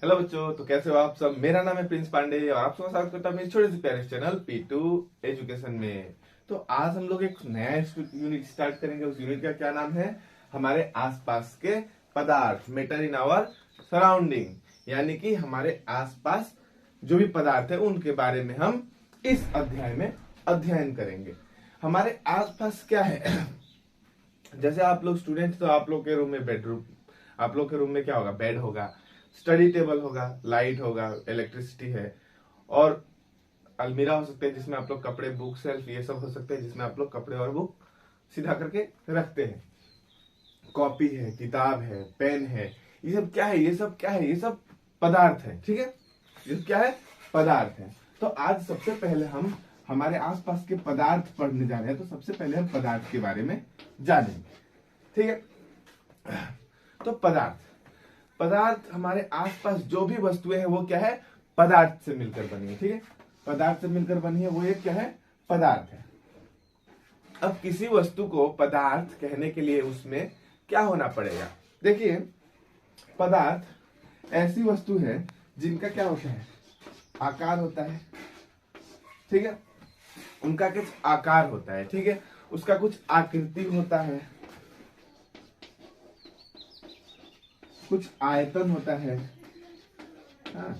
Hello बच्चों, तो कैसे हो आप सब। मेरा नाम है प्रिंस पांडे और आप सबका स्वागत करता हूँ मेरे छोटे से प्यारे चैनल P2 एजुकेशन में। तो आज हम लोग एक नया यूनिट स्टार्ट करेंगे। उस यूनिट का क्या नाम है? हमारे आसपास के पदार्थ, मैटर इन आवर सराउंडिंग, यानी कि हमारे आसपास जो भी पदार्थ है उनके बारे में हम इस अध्याय में अध्ययन करेंगे। हमारे आसपास क्या है? जैसे आप लोग स्टूडेंट, तो आप लोग के रूम में बेडरूम, आप लोग के रूम में क्या होगा? बेड होगा, स्टडी टेबल होगा, लाइट होगा, इलेक्ट्रिसिटी है, और अलमीरा हो सकते हैं जिसमें आप लोग कपड़े, बुक सेल्फ, ये सब हो सकते हैं जिसमें आप लोग कपड़े और बुक सीधा करके रखते हैं। कॉपी है, किताब है, पेन है, ये सब क्या है? ये सब क्या है? ये सब पदार्थ है। ठीक है, ये सब क्या है? पदार्थ है। तो आज सबसे पहले हम हमारे आसपास के पदार्थ पढ़ने जा रहे हैं। तो सबसे पहले हम पदार्थ के बारे में जानेंगे। ठीक है, तो पदार्थ हमारे आसपास जो भी वस्तुएं हैं वो क्या है? पदार्थ से मिलकर बनी है। ठीक है, पदार्थ से मिलकर बनी है, वो एक क्या है? पदार्थ है। अब किसी वस्तु को पदार्थ कहने के लिए उसमें क्या होना पड़ेगा? देखिए, पदार्थ ऐसी वस्तु है जिनका क्या होता है? आकार होता है। ठीक है, उनका कुछ आकार होता है। ठीक है, उसका कुछ आकृति होता है, कुछ आयतन होता है। हाँ।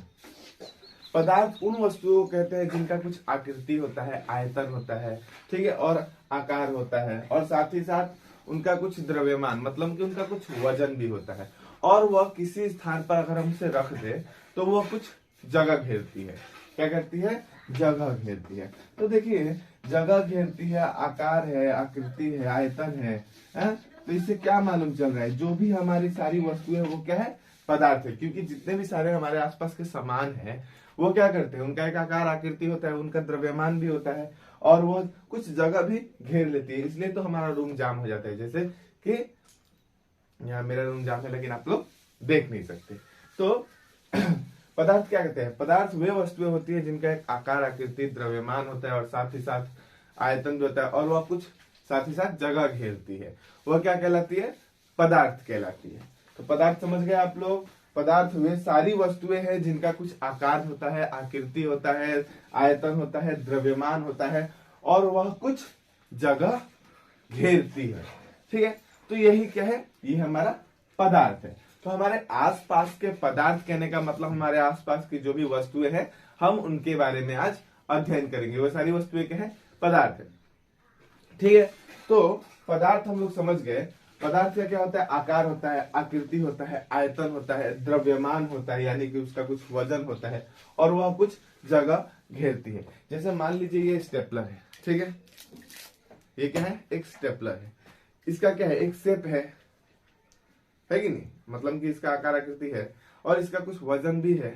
पदार्थ उन वस्तुओं को कहते हैं जिनका कुछ आकृति होता है, आयतन होता है, ठीक है, और आकार होता है, और साथ ही साथ उनका कुछ द्रव्यमान, मतलब कि उनका कुछ वजन भी होता है, और वह किसी स्थान पर अगर हम उसे रख दे तो वह कुछ जगह घेरती है। क्या करती है? जगह घेरती है। तो देखिए, जगह घेरती है, आकार है, आकृति है, आयतन है। तो इससे क्या मालूम चल रहा है? जो भी हमारी सारी वस्तुएं वो क्या है? पदार्थ है। क्योंकि जितने भी सारे हमारे आसपास के सामान है वो क्या करते हैं? उनका एक आकार, आकृति होता है, उनका द्रव्यमान भी होता है, और वो कुछ जगह भी घेर लेती है। इसलिए तो हमारा रूम जाम हो जाता है। जैसे कि यहाँ मेरा रूम जाम है लेकिन आप लोग देख नहीं सकते। तो पदार्थ क्या कहते हैं? पदार्थ वे वस्तुएं होती है जिनका एक आकार, आकृति, द्रव्यमान होता है, और साथ ही साथ आयतन भी होता है, और वह कुछ साथ ही साथ जगह घेरती है। वह क्या कहलाती है? पदार्थ कहलाती है। तो पदार्थ समझ गए आप लोग? पदार्थ वे सारी वस्तुएं हैं जिनका कुछ आकार होता है, आकृति होता है, आयतन होता है, द्रव्यमान होता है, और वह कुछ जगह घेरती है। ठीक है, तो यही क्या है? ये हमारा पदार्थ है। तो हमारे आसपास के पदार्थ कहने का मतलब हमारे आसपास की जो भी वस्तुएं हैं हम उनके बारे में आज अध्ययन करेंगे। वो सारी वस्तुएं क्या है? पदार्थ है। ठीक है, तो पदार्थ हम लोग समझ गए। पदार्थ का क्या होता है? आकार होता है, आकृति होता है, आयतन होता है, द्रव्यमान होता है, यानी कि उसका कुछ वजन होता है, और वह कुछ जगह घेरती है। जैसे मान लीजिए ये स्टेपलर है। ठीक है, ये क्या है? एक स्टेपलर है। इसका क्या है? एक शेप है कि नहीं? मतलब कि इसका आकार, आकृति है, और इसका कुछ वजन भी है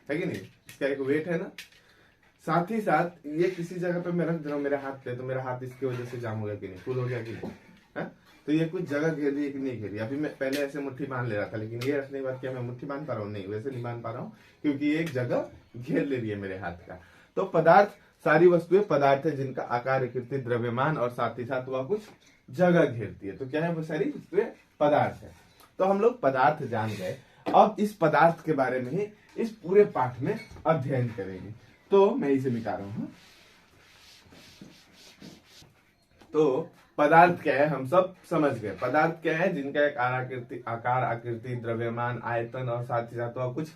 कि नहीं? इसका एक वेट है ना। साथ ही साथ ये किसी जगह पे मैं रख दे रहा हूँ मेरे हाथ पे, तो मेरा हाथ इसकी वजह से जाम हो गया कि नहीं? फुल हो गया कि नहीं? है? तो ये कुछ जगह घेर रही है कि नहीं घेरी? अभी मैं पहले ऐसे मुट्ठी बांध ले रहा था, लेकिन ये रखने के बाद क्या मैं मुट्ठी बांध पा रहा हूँ? नहीं, वैसे नहीं बांध पा रहा हूँ, क्योंकि ये एक जगह घेर ले रही है मेरे हाथ का। तो पदार्थ, सारी वस्तुएं पदार्थ है जिनका आकार, आकृति, द्रव्यमान, और साथ ही साथ वह कुछ जगह घेरती है। तो क्या है? वो सारी वस्तुएं पदार्थ है। तो हम लोग पदार्थ जान गए। अब इस पदार्थ के बारे में ही इस पूरे पाठ में अध्ययन करेंगे। तो मैं इसे मिटा रहा हूं। तो पदार्थ क्या है हम सब समझ गए। पदार्थ क्या है? जिनका एक आकार, आकृति, द्रव्यमान, आयतन, और साथ ही साथ वह कुछ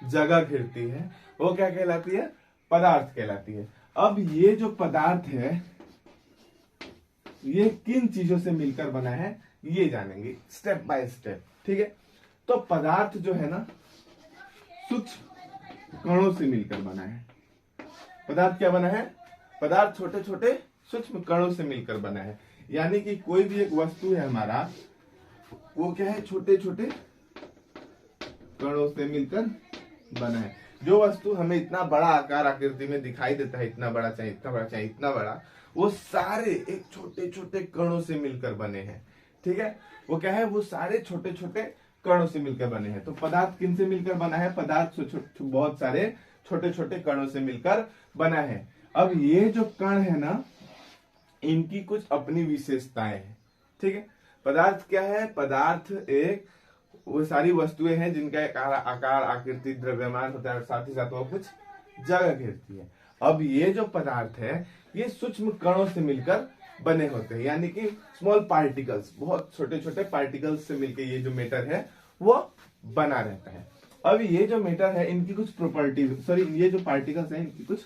जगह घेरती है, वो क्या कहलाती है? पदार्थ कहलाती है। अब ये जो पदार्थ है ये किन चीजों से मिलकर बना है ये जानेंगे स्टेप बाय स्टेप। ठीक है, तो पदार्थ जो है ना सूक्ष्म कणों से मिलकर बना है। पदार्थ क्या बना है? पदार्थ छोटे छोटे सूक्ष्म कणों से मिलकर बना है। यानी कि कोई भी एक वस्तु है हमारा, वो क्या है? छोटे छोटे कणों से मिलकर बना है। जो वस्तु हमें इतना बड़ा आकार, आकृति में दिखाई देता है, इतना बड़ा चाहे इतना बड़ा चाहे इतना बड़ा, वो सारे एक छोटे छोटे कणों से मिलकर बने हैं। ठीक है, वो क्या है? वो सारे छोटे छोटे कणों से मिलकर बने हैं। तो पदार्थ किन से मिलकर बना है? पदार्थ बहुत सारे छोटे छोटे कणों से मिलकर बना है। अब ये जो कण है ना, इनकी कुछ अपनी विशेषताएं हैं। ठीक है, पदार्थ क्या है? पदार्थ एक वो सारी वस्तुएं हैं जिनका आकार आकृति द्रव्यमान होता है और साथ ही साथ वो कुछ जगह घेरती है। अब ये जो पदार्थ है ये सूक्ष्म कणों से मिलकर बने होते हैं, यानी कि स्मॉल पार्टिकल्स, बहुत छोटे छोटे पार्टिकल्स से मिलकर ये जो मैटर है वो बना रहता है। अब ये जो मैटर है इनकी कुछ प्रॉपर्टीज, ये जो पार्टिकल्स हैं इनकी कुछ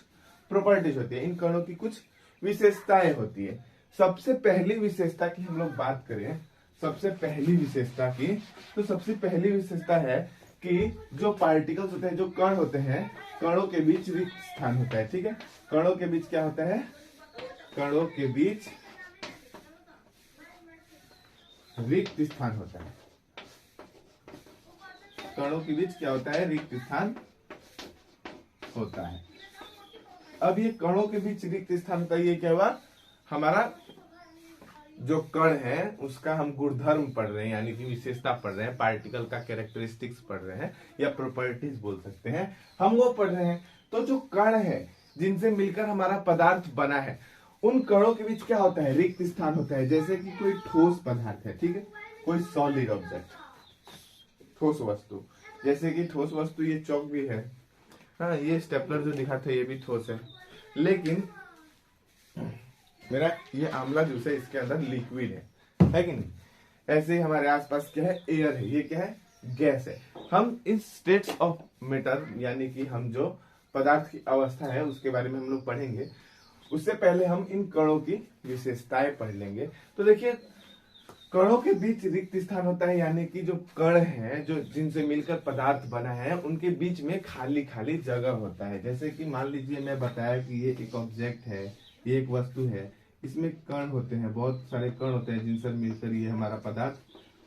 प्रॉपर्टीज होती है, इन कणों की कुछ विशेषताएं होती है। सबसे पहली विशेषता की हम लोग बात करें, सबसे पहली विशेषता की, तो सबसे पहली विशेषता है कि जो पार्टिकल्स होते हैं, जो कण होते हैं, कणों के बीच रिक्त स्थान होता है। ठीक है, कणों के बीच क्या होता है, कणों के बीच रिक्त स्थान होता है। कणों के बीच क्या होता है, रिक्त स्थान होता है। अब ये कणों के बीच रिक्त स्थान होता है, ये क्या हुआ, हमारा जो कण है उसका हम गुणधर्म पढ़ रहे हैं, यानी कि विशेषता पढ़ रहे हैं, पार्टिकल का कैरेक्टरिस्टिक्स पढ़ रहे हैं या प्रॉपर्टीज बोल सकते हैं, हम वो पढ़ रहे हैं। तो जो कण है जिनसे मिलकर हमारा पदार्थ बना है, उन कणों के बीच क्या होता है, रिक्त स्थान होता है। जैसे कि कोई ठोस पदार्थ है, ठीक है, कोई सॉलिड ऑब्जेक्ट, ठोस वस्तु, जैसे कि ठोस वस्तु ये चौक भी है, हाँ, ये स्टेपलर जो दिखा था ये भी ठोस है, लेकिन मेरा ये आंवला जूस है, इसके अंदर लिक्विड है कि नहीं। ऐसे ही हमारे आसपास क्या है, एयर है, ये क्या है, गैस है। हम इस स्टेट्स ऑफ मैटर, यानी कि हम जो पदार्थ की अवस्था है उसके बारे में हम लोग पढ़ेंगे। उससे पहले हम इन कणों की विशेषताएं पढ़ लेंगे। तो देखिए, कणों के बीच रिक्त स्थान होता है, यानी कि जो कण हैं, जो जिनसे मिलकर पदार्थ बना है, उनके बीच में खाली खाली जगह होता है। जैसे कि मान लीजिए मैं बताया कि ये एक ऑब्जेक्ट है, ये एक वस्तु है, इसमें कण होते हैं, बहुत सारे कण होते हैं जिनसे मिलकर ये हमारा पदार्थ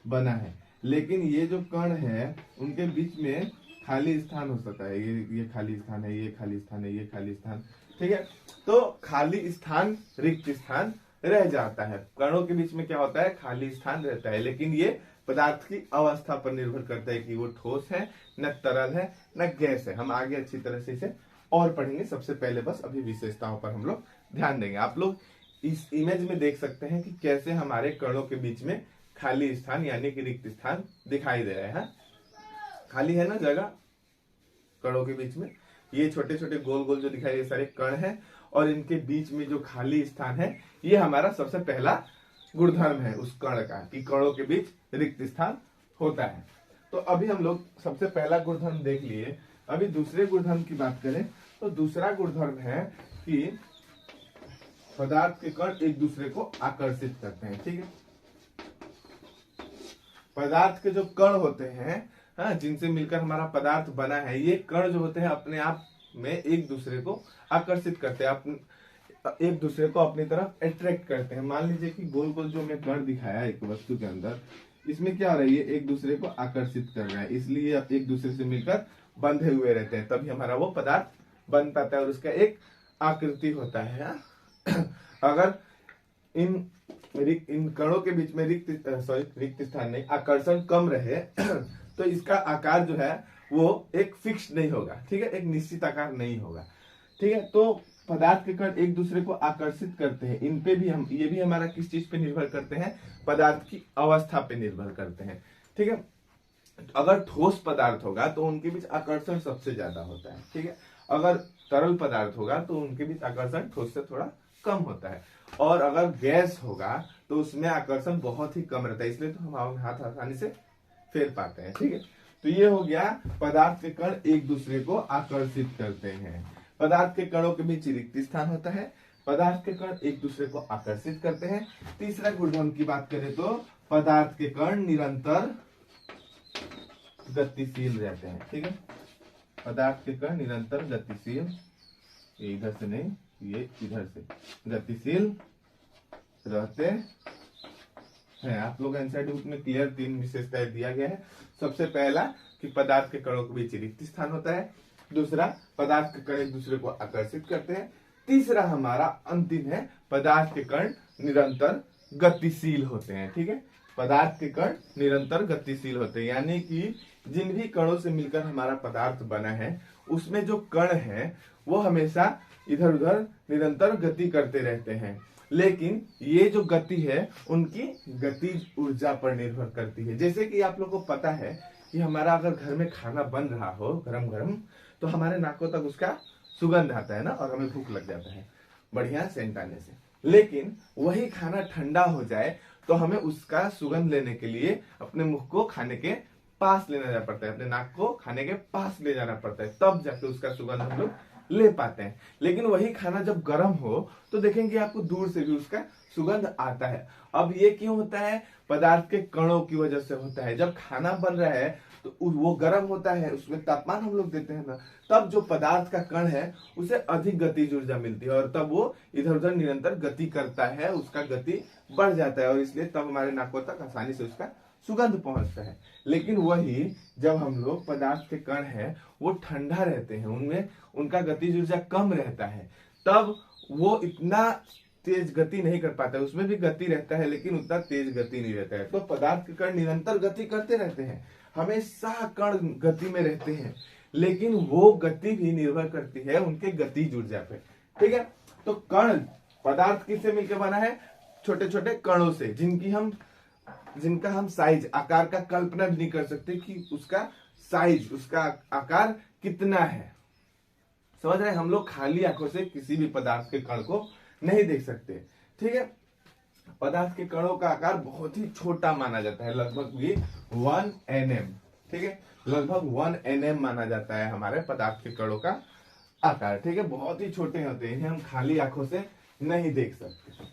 बना है। लेकिन ये जो कण है उनके बीच में खाली स्थान हो सकता है, ये खाली स्थान है, ये खाली स्थान है, ये खाली स्थान, ठीक है। तो खाली स्थान, रिक्त स्थान रह जाता है। कणों के बीच में क्या होता है, खाली स्थान रहता है। लेकिन ये पदार्थ की अवस्था पर निर्भर करता है कि वो ठोस है, न तरल है, न गैस है। हम आगे अच्छी तरह से इसे और पढ़ेंगे। सबसे पहले बस अभी विशेषताओं पर हम लोग ध्यान देंगे। आप लोग इस इमेज में देख सकते हैं कि कैसे हमारे कणों के बीच में खाली स्थान यानी कि रिक्त स्थान दिखाई दे रहा है। खाली है ना जगह कणों के बीच में, ये छोटे छोटे गोल गोल जो दिखाई, ये सारे कण हैं, और इनके बीच में जो खाली स्थान है, ये हमारा सबसे पहला गुणधर्म है उस कण का, कि कणों के बीच रिक्त स्थान होता है। तो अभी हम लोग सबसे पहला गुणधर्म देख लिए। अभी दूसरे गुणधर्म की बात करें तो दूसरा गुणधर्म है कि पदार्थ के कण एक दूसरे को आकर्षित करते हैं। ठीक है, पदार्थ के जो कण होते हैं, हाँ, जिनसे मिलकर हमारा पदार्थ बना है, ये कण जो होते हैं अपने आप में एक दूसरे को आकर्षित करते हैं, एक दूसरे को अपनी तरफ अट्रैक्ट करते हैं। मान लीजिए कि गोल गोल जो मैं कण दिखाया एक वस्तु के अंदर, इसमें क्या हो रहा है, ये एक दूसरे को आकर्षित कर रहा है, इसलिए आप एक दूसरे से मिलकर बंधे हुए रहते हैं, तभी हमारा वो पदार्थ बन पाता है और उसका एक आकृति होता है। अगर इन कणों के बीच में रिक्त स्थान नहीं, आकर्षण कम रहे तो इसका आकार जो है वो एक फिक्स नहीं होगा। ठीक है, एक निश्चित आकार नहीं होगा। ठीक है, तो पदार्थ के कण एक दूसरे को आकर्षित करते हैं। इन पे भी हम, ये भी हमारा किस चीज पे निर्भर करते हैं, पदार्थ की अवस्था पे निर्भर करते हैं। ठीक है, अगर ठोस पदार्थ होगा तो उनके बीच आकर्षण सबसे ज्यादा होता है। ठीक है, अगर तरल पदार्थ होगा तो उनके बीच आकर्षण ठोस से थोड़ा कम होता है, और अगर गैस होगा तो उसमें आकर्षण बहुत ही कम रहता है, इसलिए तो हम हाथ आसानी से फेर पाते हैं। ठीक है, तो ये हो गया, पदार्थ के कण एक दूसरे को आकर्षित करते हैं। पदार्थ के कणों के बीच रिक्त स्थान होता है, पदार्थ के कण एक दूसरे को आकर्षित करते हैं। तीसरा गुणधर्म की बात करें तो पदार्थ के कण निरंतर गतिशील रहते हैं। ठीक है, पदार्थ के कण निरंतर गतिशील, ये इधर से नहीं, ये इधर से गतिशील रहते हैं। आप लोग एनसीईआरटी बुक में क्लियर 3 विशेषताएं दिया गया है। सबसे पहला कि पदार्थ के कणों के बीच रिक्त स्थान होता है, दूसरा पदार्थ के कण एक दूसरे को आकर्षित करते हैं, तीसरा हमारा अंतिम है पदार्थ के कण निरंतर गतिशील होते हैं। ठीक है, पदार्थ के कण निरंतर गतिशील होते हैं, यानी कि जिन भी कणों से मिलकर हमारा पदार्थ बना है उसमें जो कण है वो हमेशा इधर उधर निरंतर गति करते रहते हैं। लेकिन ये जो गति है उनकी गतिज ऊर्जा पर निर्भर करती है। जैसे कि आप लोगों को पता है कि हमारा अगर घर में खाना बन रहा हो गरम गरम, तो हमारे नाकों तक उसका सुगंध आता है ना, और हमें भूख लग जाता है बढ़िया सेंट आने से। लेकिन वही खाना ठंडा हो जाए तो हमें उसका सुगंध लेने के लिए अपने मुख को खाने के पास ले जाना पड़ता है, अपने नाक को खाने के पास ले जाना पड़ता है, तब जाके उसका सुगंध हम लोग ले पाते हैं। लेकिन वही खाना जब गर्म हो तो देखेंगे आपको दूर से भी उसका सुगंध आता है। अब ये क्यों होता है? पदार्थ के कणों की वजह से होता है। जब खाना बन रहा है तो वो गर्म होता है, उसमें तापमान हम लोग देते हैं ना, तब जो पदार्थ का कण है उसे अधिक गतिज ऊर्जा मिलती है, और तब वो इधर उधर निरंतर गति करता है, उसका गति बढ़ जाता है, और इसलिए तब हमारे नाकों तक आसानी से उसका सुगंध पहुंचता है। लेकिन वही जब हम लोग पदार्थ के कण है वो ठंडा रहते हैं, उनमें उनका गतिज ऊर्जा कम रहता है, तब वो इतना तेज गति नहीं कर पाता है। उसमें भी गति रहता है लेकिन उतना तेज गति नहीं रहता है। तो पदार्थ के कण निरंतर गति करते रहते हैं, हमेशा कण गति में रहते हैं, लेकिन वो गति भी निर्भर करती है उनके गतिज ऊर्जा पे। ठीक है, तो कण पदार्थ किससे मिलकर बना है? छोटे छोटे कणों से, जिनका हम साइज आकार का कल्पना भी नहीं कर सकते कि उसका साइज, उसका आकार कितना है। समझ रहे हैं? हम लोग खाली आंखों से किसी भी पदार्थ के कण को नहीं देख सकते। ठीक है, पदार्थ के कणों का आकार बहुत ही छोटा माना जाता है, लगभग ये 1 nm। ठीक है, लगभग 1 nm माना जाता है हमारे पदार्थ के कणों का आकार। ठीक है, बहुत ही छोटे होते हैं, इन्हें हम खाली आंखों से नहीं देख सकते।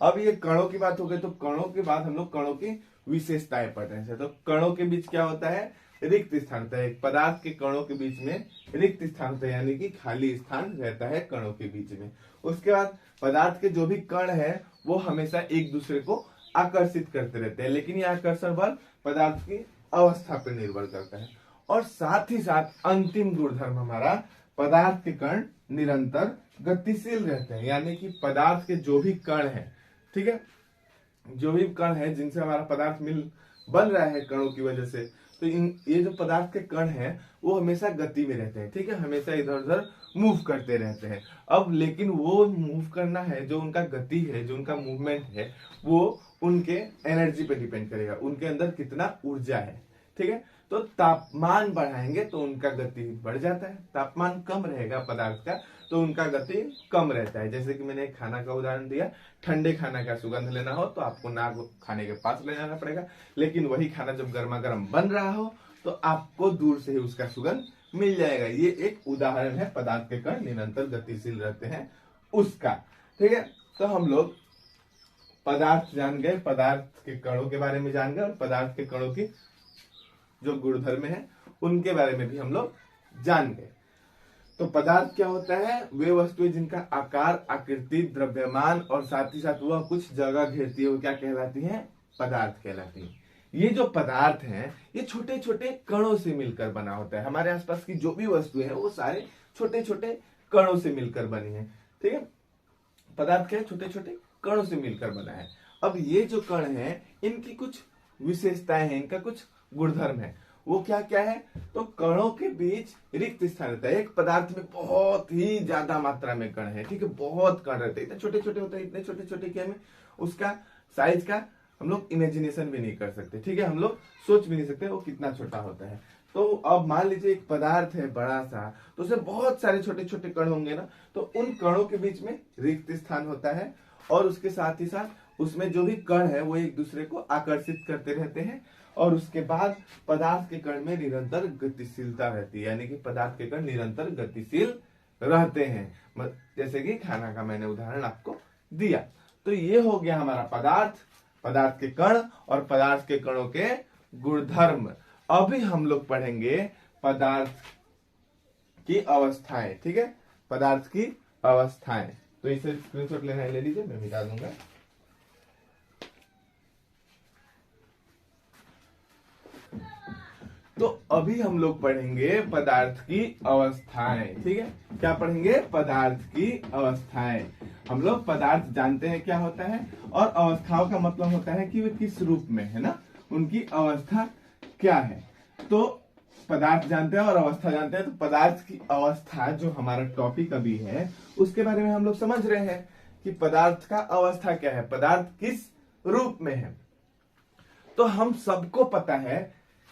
अब ये कणों की बात हो गई, तो कणों के बाद हम लोग कणों की विशेषताएं पढ़ रहे हैं। तो कणों के बीच क्या होता है? रिक्त स्थान होता है। पदार्थ के कणों के बीच में रिक्त स्थान होता है, यानी कि खाली स्थान रहता है कणों के बीच में। उसके बाद पदार्थ के जो भी कण है वो हमेशा एक दूसरे को आकर्षित करते रहते हैं, लेकिन यह आकर्षण बल पदार्थ की अवस्था पर निर्भर करता है। और साथ ही साथ अंतिम गुणधर्म हमारा, पदार्थ के कण निरंतर गतिशील रहते हैं, यानी कि पदार्थ के जो भी कण है, ठीक है, जो भी कण है जिनसे हमारा पदार्थ बन रहा है कणों की वजह से, तो ये जो पदार्थ के कण हैं वो हमेशा गति में रहते हैं। ठीक है, हमेशा इधर उधर मूव करते रहते हैं। अब लेकिन वो मूव करना है, जो उनका गति है, जो उनका मूवमेंट है, वो उनके एनर्जी पे डिपेंड करेगा, उनके अंदर कितना ऊर्जा है। ठीक है, तो तापमान बढ़ाएंगे तो उनका गति बढ़ जाता है, तापमान कम रहेगा पदार्थ का तो उनका गति कम रहता है। जैसे कि मैंने खाना का उदाहरण दिया, ठंडे खाना का सुगंध लेना हो तो आपको नाक खाने के पास ले जाना पड़ेगा, लेकिन वही खाना जब गर्मा गर्म बन रहा हो तो आपको दूर से ही उसका सुगंध मिल जाएगा। ये एक उदाहरण है पदार्थ के कण निरंतर गतिशील रहते हैं उसका। ठीक है, तो हम लोग पदार्थ जान गए, पदार्थ के कणों के बारे में जान गए, और पदार्थ के कणों की जो गुणधर्म है उनके बारे में भी हम लोग जान गए। तो पदार्थ क्या होता है? वे वस्तुएं जिनका आकार, आकृति, द्रव्यमान और साथ ही साथ वह कुछ जगह घेरती है, वो क्या कहलाती है? पदार्थ कहलाती है। ये जो पदार्थ हैं ये छोटे छोटे कणों से मिलकर बना होता है। हमारे आसपास की जो भी वस्तुएं हैं वो सारे छोटे छोटे कणों से मिलकर बनी है। ठीक है, पदार्थ क्या है? छोटे छोटे कणों से मिलकर बना है। अब ये जो कण है इनकी कुछ विशेषताएं हैं, इनका कुछ गुणधर्म है। वो क्या क्या है? तो कणों के बीच रिक्त स्थान रहता है। एक पदार्थ में बहुत ही ज्यादा मात्रा में कण है, ठीक है, बहुत कण रहते हैं, इतने छोटे छोटे होते हैं, इतने छोटे छोटे कि हमें उसका साइज का हम लोग इमेजिनेशन भी नहीं कर सकते। ठीक है, हम लोग सोच भी नहीं सकते वो कितना छोटा होता है। तो अब मान लीजिए एक पदार्थ है बड़ा सा, तो उसमें बहुत सारे छोटे छोटे कण होंगे ना, तो उन कणों के बीच में रिक्त स्थान होता है, और उसके साथ ही साथ उसमें जो भी कण है वो एक दूसरे को आकर्षित करते रहते हैं। और उसके बाद पदार्थ के कण में निरंतर गतिशीलता रहती है, यानी कि पदार्थ के कण निरंतर गतिशील रहते हैं, जैसे कि खाना का मैंने उदाहरण आपको दिया। तो ये हो गया हमारा पदार्थ, पदार्थ के कण और पदार्थ के कणों के गुणधर्म। अभी हम लोग पढ़ेंगे पदार्थ की अवस्थाएं। ठीक है, पदार्थ की अवस्थाएं, तो इसे स्क्रीनशॉट लेना है ले लीजिए, मैं मिटा दूंगा। तो अभी हम लोग पढ़ेंगे पदार्थ की अवस्थाएं। ठीक है, क्या पढ़ेंगे? पदार्थ की अवस्थाएं। हम लोग पदार्थ जानते हैं क्या होता है, और अवस्थाओं का मतलब होता है कि वे किस रूप में है ना, उनकी अवस्था क्या है। तो पदार्थ जानते हैं और अवस्था जानते हैं, तो पदार्थ की अवस्था जो हमारा टॉपिक अभी है उसके बारे में हम लोग समझ रहे हैं कि पदार्थ का अवस्था क्या है, पदार्थ किस रूप में है। तो हम सबको पता है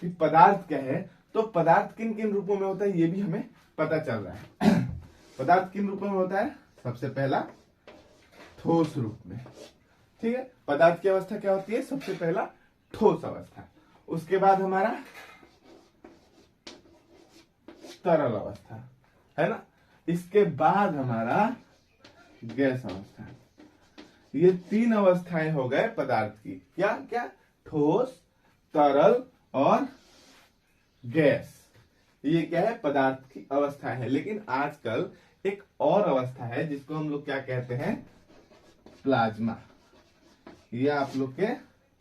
कि पदार्थ क्या है, तो पदार्थ किन किन रूपों में होता है ये भी हमें पता चल रहा है। पदार्थ किन रूपों में होता है, सबसे पहला ठोस रूप में, ठीक है। पदार्थ की अवस्था क्या होती है, सबसे पहला ठोस अवस्था, उसके बाद हमारा तरल अवस्था, है ना, इसके बाद हमारा गैस अवस्था। ये तीन अवस्थाएं हो गए पदार्थ की, क्या क्या, ठोस, तरल और गैस। ये क्या है, पदार्थ की अवस्था है। लेकिन आजकल एक और अवस्था है जिसको हम लोग क्या कहते हैं, प्लाज्मा। ये आप लोग के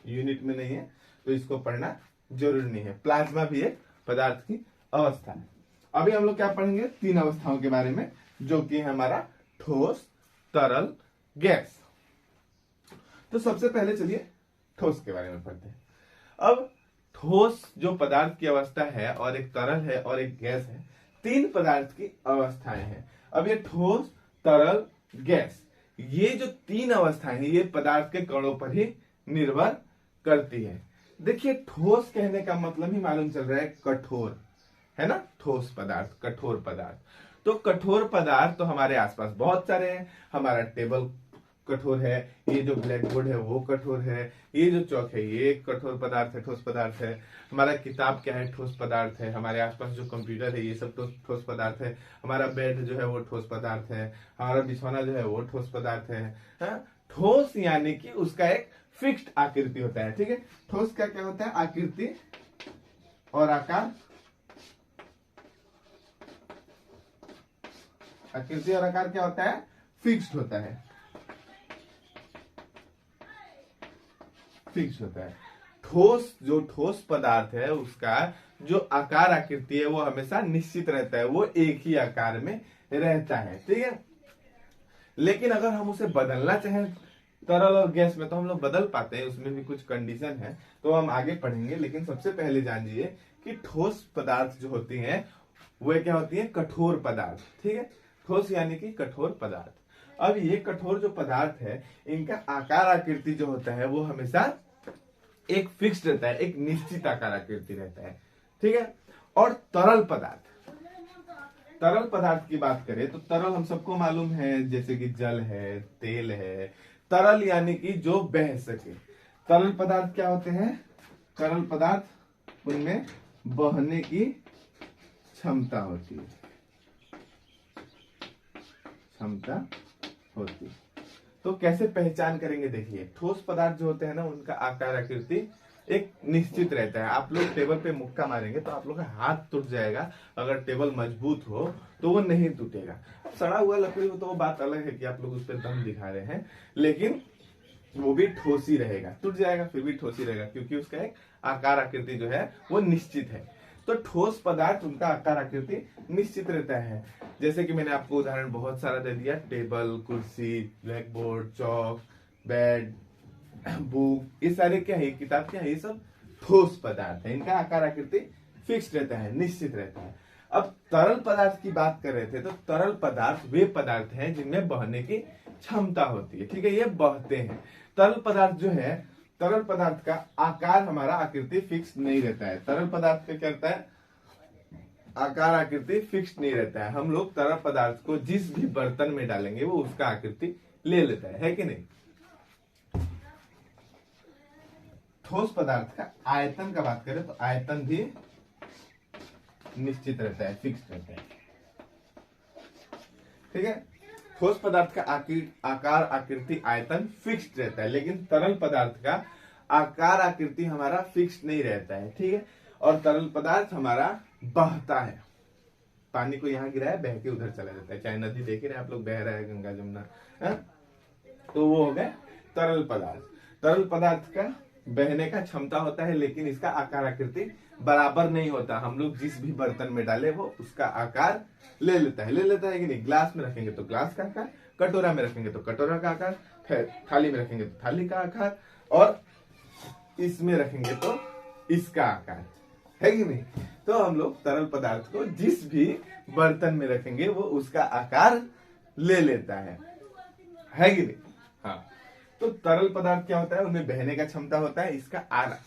यूनिट में नहीं है तो इसको पढ़ना जरूरी नहीं है। प्लाज्मा भी एक पदार्थ की अवस्था है। अभी हम लोग क्या पढ़ेंगे, तीन अवस्थाओं के बारे में, जो कि है हमारा ठोस, तरल, गैस। तो सबसे पहले चलिए ठोस के बारे में पढ़ते हैं। अब ठोस जो पदार्थ की अवस्था है, और एक तरल है और एक गैस है, तीन पदार्थ की अवस्थाएं हैं। अब ये ठोस, तरल, गैस, ये जो तीन अवस्थाएं हैं ये पदार्थ के कणों पर ही निर्भर करती है। देखिए ठोस कहने का मतलब ही मालूम चल रहा है कठोर, है ना, ठोस पदार्थ, कठोर पदार्थ। तो कठोर पदार्थ तो हमारे आसपास बहुत सारे हैं। हमारा टेबल कठोर है, ये जो ब्लैक बोर्ड है वो कठोर है, ये जो चौक है ये एक कठोर पदार्थ है, ठोस पदार्थ है। हमारा किताब क्या है, ठोस पदार्थ है। हमारे आसपास जो कंप्यूटर है ये सब ठोस पदार्थ है। हमारा बेड जो है वो ठोस पदार्थ है। हमारा बिछौना जो है वो ठोस पदार्थ है। ठोस यानी कि उसका एक फिक्स्ड आकृति होता है, ठीक है। ठोस का क्या होता है, आकृति और आकार। आकृति और आकार क्या होता है, फिक्स्ड होता है, फिक्स होता है। ठोस, जो ठोस पदार्थ है उसका जो आकार आकृति है वो हमेशा निश्चित रहता है, वो एक ही आकार में रहता है, ठीक है। लेकिन अगर हम उसे बदलना चाहें तरल और गैस में तो हम लोग बदल पाते हैं, उसमें भी कुछ कंडीशन है, तो हम आगे पढ़ेंगे। लेकिन सबसे पहले जानिए कि ठोस पदार्थ जो होती हैं वो क्या होती है, कठोर पदार्थ, ठीक है। ठोस यानी कि कठोर पदार्थ। अब ये कठोर जो पदार्थ है इनका आकार आकृति जो होता है वो हमेशा एक फिक्स रहता है, एक निश्चित आकार आकृति रहता है, ठीक है। और तरल पदार्थ, तरल पदार्थ की बात करें तो तरल हम सबको मालूम है, जैसे कि जल है, तेल है। तरल यानी कि जो बह सके। तरल पदार्थ क्या होते हैं, तरल पदार्थ उनमें बहने की क्षमता होती है, क्षमता होती है। तो कैसे पहचान करेंगे, देखिए ठोस पदार्थ जो होते हैं ना उनका आकार आकृति एक निश्चित रहता है। आप लोग टेबल पे मुक्का मारेंगे तो आप लोग का हाथ टूट जाएगा, अगर टेबल मजबूत हो तो वो नहीं टूटेगा। सड़ा हुआ लकड़ी हो तो वो बात अलग है कि आप लोग उस पर दम दिखा रहे हैं, लेकिन वो भी ठोस ही रहेगा, टूट जाएगा फिर भी ठोस ही रहेगा, क्योंकि उसका एक आकार आकृति जो है वो निश्चित है। तो ठोस पदार्थ उनका आकार आकृति निश्चित रहता है। जैसे कि मैंने आपको उदाहरण बहुत सारा दे दिया, टेबल, कुर्सी, ब्लैक बोर्ड, चौक, बेड, बुक, ये सारे क्या है, किताब क्या है, ये सब ठोस पदार्थ है। इनका आकार आकृति फिक्स रहता है, निश्चित रहता है। अब तरल पदार्थ की बात कर रहे थे, तो तरल पदार्थ वे पदार्थ हैं जिनमें बहने की क्षमता होती है, ठीक है, ये बहते हैं। तरल पदार्थ जो है, तरल पदार्थ का आकार हमारा आकृति फिक्स नहीं रहता है। तरल पदार्थ का क्या रहता है, आकार आकृति फिक्स नहीं रहता है। हम लोग तरल पदार्थ को जिस भी बर्तन में डालेंगे वो उसका आकृति ले लेता है कि नहीं। ठोस पदार्थ का आयतन का बात करें तो आयतन भी निश्चित रहता है, फिक्स रहता है, ठीक है। ठोस पदार्थ का आकार आकृति आयतन फिक्स्ड रहता है, लेकिन तरल पदार्थ का आकार आकृति हमारा फिक्स नहीं रहता है, ठीक है। और तरल पदार्थ हमारा बहता है, पानी को यहाँ गिराया बह के उधर चला जाता है, चाहे नदी देख ही रहे आप लोग, बह रहा है गंगा जमुना, तो वो हो गए तरल पदार्थ। तरल पदार्थ का बहने का क्षमता होता है, लेकिन इसका आकार आकृति बराबर नहीं होता। हम लोग जिस भी बर्तन में डाले वो उसका आकार ले लेता है कि नहीं। ग्लास में रखेंगे तो ग्लास का आकार, कटोरा में रखेंगे तो कटोरा का आकार, थाली में रखेंगे तो थाली का आकार, और इसमें रखेंगे तो इसका आकार, है कि नहीं। तो हम लोग तरल पदार्थ को जिस भी बर्तन में रखेंगे वो उसका आकार ले लेता है। है कि नहीं? हाँ, तो तरल पदार्थ क्या होता है, उनमें बहने का क्षमता होता है, इसका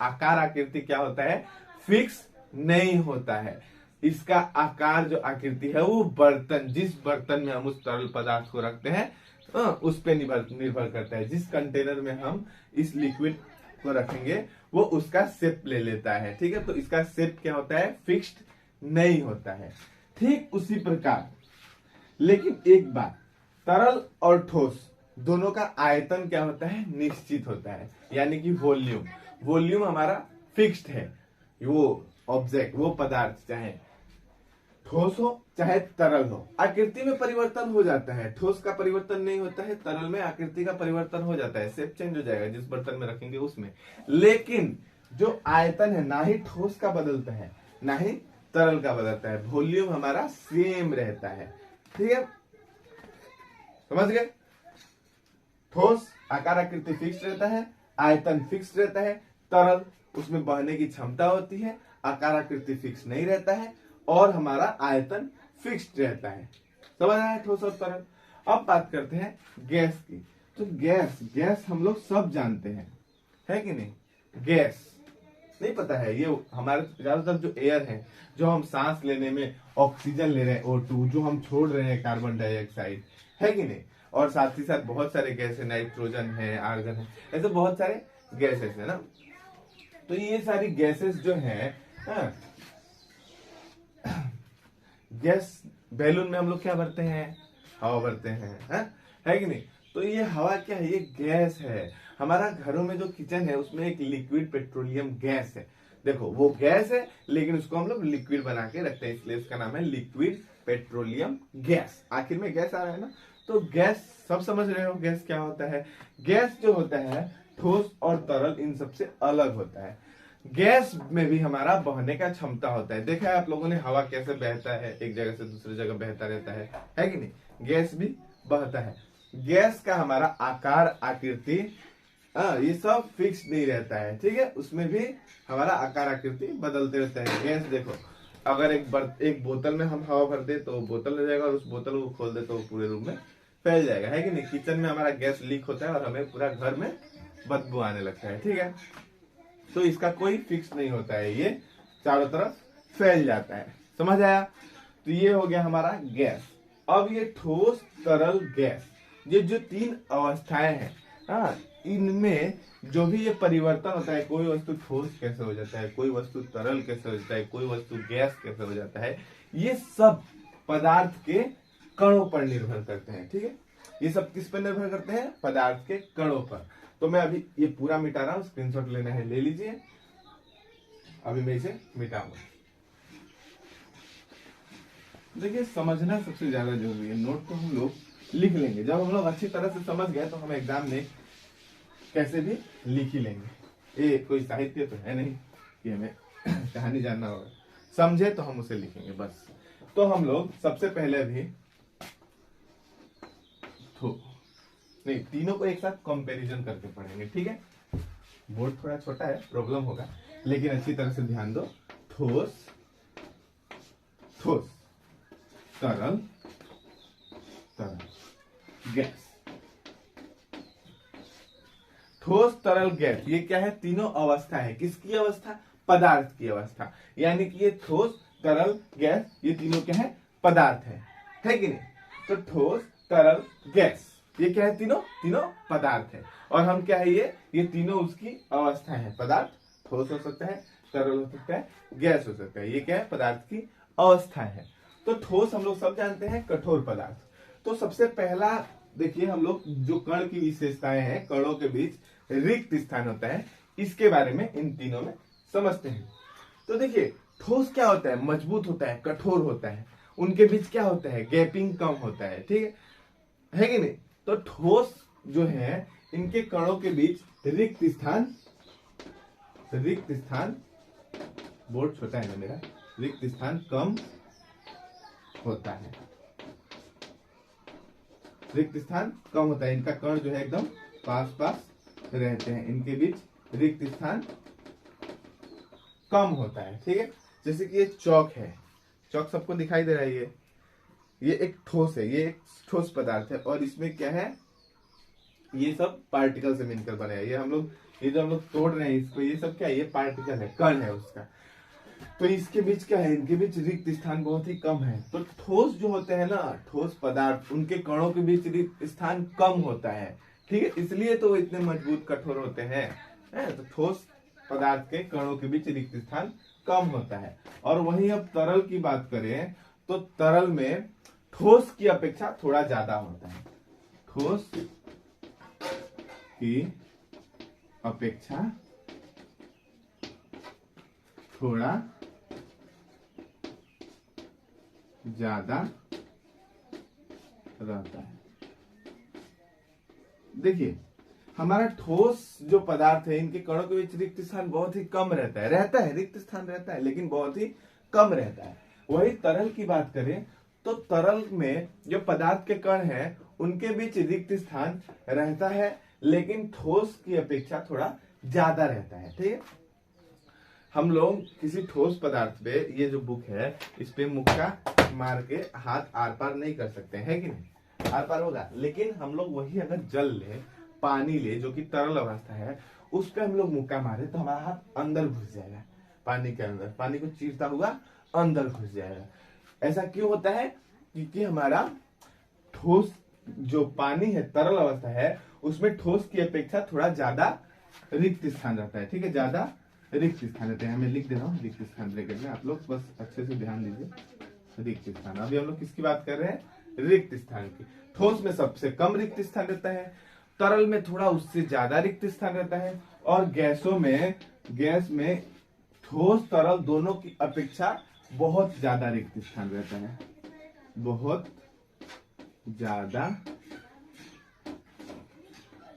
आकार आकृति क्या होता है, फिक्स नहीं होता है। इसका आकार जो आकृति है वो बर्तन, जिस बर्तन में हम उस तरल पदार्थ को रखते हैं उस पे निर्भर करता है। जिस कंटेनर में हम इस लिक्विड को रखेंगे वो उसका शेप ले लेता है, ठीक है। तो इसका शेप क्या होता है, फिक्स्ड नहीं होता है। ठीक उसी प्रकार, लेकिन एक बात, तरल और ठोस दोनों का आयतन क्या होता है, निश्चित होता है, यानी कि वॉल्यूम। वॉल्यूम हमारा फिक्स्ड है। वो ऑब्जेक्ट, वो पदार्थ चाहे ठोस हो चाहे तरल हो, आकृति में परिवर्तन हो जाता है। ठोस का परिवर्तन नहीं होता है, तरल में आकृति का परिवर्तन हो जाता है, शेप चेंज हो जाएगा जिस बर्तन में रखेंगे उसमें। लेकिन जो आयतन है ना ही ठोस का बदलता है ना ही तरल का बदलता है, वॉल्यूम हमारा सेम रहता है, ठीक है, समझ गए। ठोस आकार आकृति फिक्स रहता है, आयतन फिक्स रहता है। तरल उसमें बहने की क्षमता होती है, आकार आकृति फिक्स नहीं रहता है, और हमारा आयतन फिक्स्ड रहता है। समझ आया ठोस और तरल। अब बात करते हैं गैस की। तो गैस हम लोग सब जानते हैं, है कि नहीं? गैस नहीं पता है, ये हमारे ज्यादातर जो एयर है, जो हम सांस लेने में ऑक्सीजन ले रहे हैं O2, जो हम छोड़ रहे हैं कार्बन डाइऑक्साइड, है कि नहीं? और साथ ही साथ बहुत सारे गैस है, नाइट्रोजन है, आर्गन है, ऐसे बहुत सारे गैसेस है ना। तो ये सारी गैसेस जो है, गैस बैलून में हम लोग क्या भरते हैं, हवा भरते हैं, है कि नहीं? तो ये हवा क्या है, ये गैस है। हमारा घरों में जो किचन है उसमें एक लिक्विड पेट्रोलियम गैस है। देखो वो गैस है, लेकिन उसको हम लोग लिक्विड बना के रखते हैं, इसलिए इसका नाम है लिक्विड पेट्रोलियम गैस। आखिर में गैस आ रहा है ना। तो गैस सब समझ रहे हो, गैस क्या होता है। गैस जो होता है ठोस और तरल इन सबसे अलग होता है। गैस में भी हमारा बहने का क्षमता होता है। देखा है आप लोगों ने हवा कैसे बहता है, एक जगह से दूसरी जगह बहता रहता है कि नहीं? गैस भी बहता है। गैस का हमारा आकार आकृति ये सब फिक्स नहीं रहता है, ठीक है। उसमें भी हमारा आकार आकृति बदलते रहता है। गैस देखो, अगर एक बोतल में हम हवा भर दे तो बोतल हो जाएगा, और उस बोतल को खोल दे तो पूरे रूम में फैल जाएगा, है कि नहीं? किचन में हमारा गैस लीक होता है और हमें पूरा घर में बदबू आने लगता है, ठीक है। तो इसका कोई फिक्स नहीं होता है, ये चारों तरफ फैल जाता है। समझ आया? तो ये हो गया हमारा गैस। अब ये ठोस तरल गैस, ये जो तीन अवस्थाएं हैं, इनमें जो भी ये परिवर्तन होता है, कोई वस्तु ठोस कैसे हो जाता है, कोई वस्तु तरल कैसे हो जाता है, कोई वस्तु गैस कैसे हो जाता है, ये सब पदार्थ के कणों पर निर्भर करते हैं, ठीक है। ये सब किस पर निर्भर करते हैं? पदार्थ के कणों पर। तो मैं अभी ये पूरा मिटा रहा हूं, स्क्रीनशॉट लेना है ले लीजिए। अभी मैं इसे मिटाऊंगा। देखिए समझना सबसे ज्यादा जरूरी है। नोट तो हम लोग लिख लेंगे, जब हम लोग अच्छी तरह से समझ गए तो हम एग्जाम में कैसे भी लिख ही लेंगे। ये कोई साहित्य तो है नहीं कि हमें कहानी जानना होगा, समझे तो हम उसे लिखेंगे बस। तो हम लोग सबसे पहले भी नहीं, तीनों को एक साथ कंपैरिजन करके पढ़ेंगे, ठीक है। बोर्ड थोड़ा छोटा है, प्रॉब्लम होगा, लेकिन अच्छी तरह से ध्यान दो। ठोस ठोस, तरल तरल, गैस। ठोस तरल गैस, ये क्या है? तीनों अवस्था है। किसकी अवस्था? पदार्थ की अवस्था। यानी कि ये ठोस तरल गैस, ये तीनों क्या है? पदार्थ है कि नहीं? तो ठोस तरल गैस, ये क्या है? तीनों पदार्थ है। और हम क्या है, ये तीनों उसकी अवस्था है। पदार्थ ठोस हो सकता है, तरल हो सकता है, गैस हो सकता है। ये क्या है? पदार्थ की अवस्था है। तो ठोस हम लोग सब जानते हैं, कठोर पदार्थ। तो सबसे पहला देखिए, हम लोग जो कण की विशेषताएं हैं, कणों के बीच रिक्त स्थान होता है, इसके बारे में इन तीनों में समझते हैं। तो देखिए ठोस क्या होता है? मजबूत होता है, कठोर होता है। उनके बीच क्या होता है? गैपिंग कम होता है, ठीक है कि नहीं? तो ठोस जो है, इनके कणों के बीच रिक्त स्थान, बोर्ड छोटा है ना मेरा, रिक्त स्थान कम होता है। रिक्त स्थान कम होता है, इनका कण जो है एकदम पास पास रहते हैं, इनके बीच रिक्त स्थान कम होता है, ठीक है। जैसे कि ये चौक है, चौक सबको दिखाई दे रहा है, ये एक ठोस है, ये एक ठोस पदार्थ है, और इसमें क्या है? ये सब पार्टिकल से मिलकर बने हैं। ये हम लोग, ये जो हम लोग तोड़ रहे हैं इसको, ये सब क्या है, ये पार्टिकल है, कण है उसका। तो इसके बीच क्या है, इनके बीच रिक्त स्थान बहुत ही कम है। तो ठोस जो होते हैं ना, ठोस पदार्थ, उनके कणों के बीच रिक्त स्थान कम होता है, ठीक है, इसलिए तो वो इतने मजबूत कठोर होते हैं। तो ठोस पदार्थ के कणों के बीच रिक्त स्थान कम होता है। और वहीं अब तरल की बात करें तो तरल में ठोस की अपेक्षा थोड़ा ज्यादा होता है। ठोस की अपेक्षा थोड़ा ज्यादा रहता है। देखिए, हमारा ठोस जो पदार्थ है, इनके कणों के बीच रिक्त स्थान बहुत ही कम रहता है। रिक्त स्थान रहता है, लेकिन बहुत ही कम रहता है। वही तरल की बात करें तो तरल में जो पदार्थ के कण हैं, उनके बीच रिक्त स्थान रहता है, लेकिन ठोस की अपेक्षा थोड़ा ज्यादा रहता है, ठीक है। हम लोग किसी ठोस पदार्थ पे, ये जो बुक है, इस पे मुक्का मार के हाथ आर पार नहीं कर सकते हैं, कि नहीं, आर पार होगा। लेकिन हम लोग वही अगर जल ले, पानी ले, जो कि तरल अवस्था है, उस पे हम लोग मुक्का मारे तो हमारा हाथ अंदर घुस जाएगा, पानी के अंदर, पानी को चीरता हुआ अंदर घुस जाएगा। ऐसा क्यों होता है? क्योंकि हमारा ठोस जो पानी है, तरल अवस्था है, उसमें ठोस की अपेक्षा थोड़ा ज्यादा रिक्त स्थान रहता है, ठीक है, ज्यादा रिक्त स्थान रहते हैं। मैं लिख दे रहा हूँ रिक्त स्थान ब्रैकेट में, आप लोग बस अच्छे से ध्यान दीजिए। रिक्त स्थान, अभी हम लोग किसकी बात कर रहे हैं? रिक्त स्थान की। ठोस में सबसे कम रिक्त स्थान रहता है, तरल में थोड़ा उससे ज्यादा रिक्त स्थान रहता है, और गैसों में, गैस में ठोस तरल दोनों की अपेक्षा बहुत ज्यादा रिक्त स्थान रहता है, बहुत ज्यादा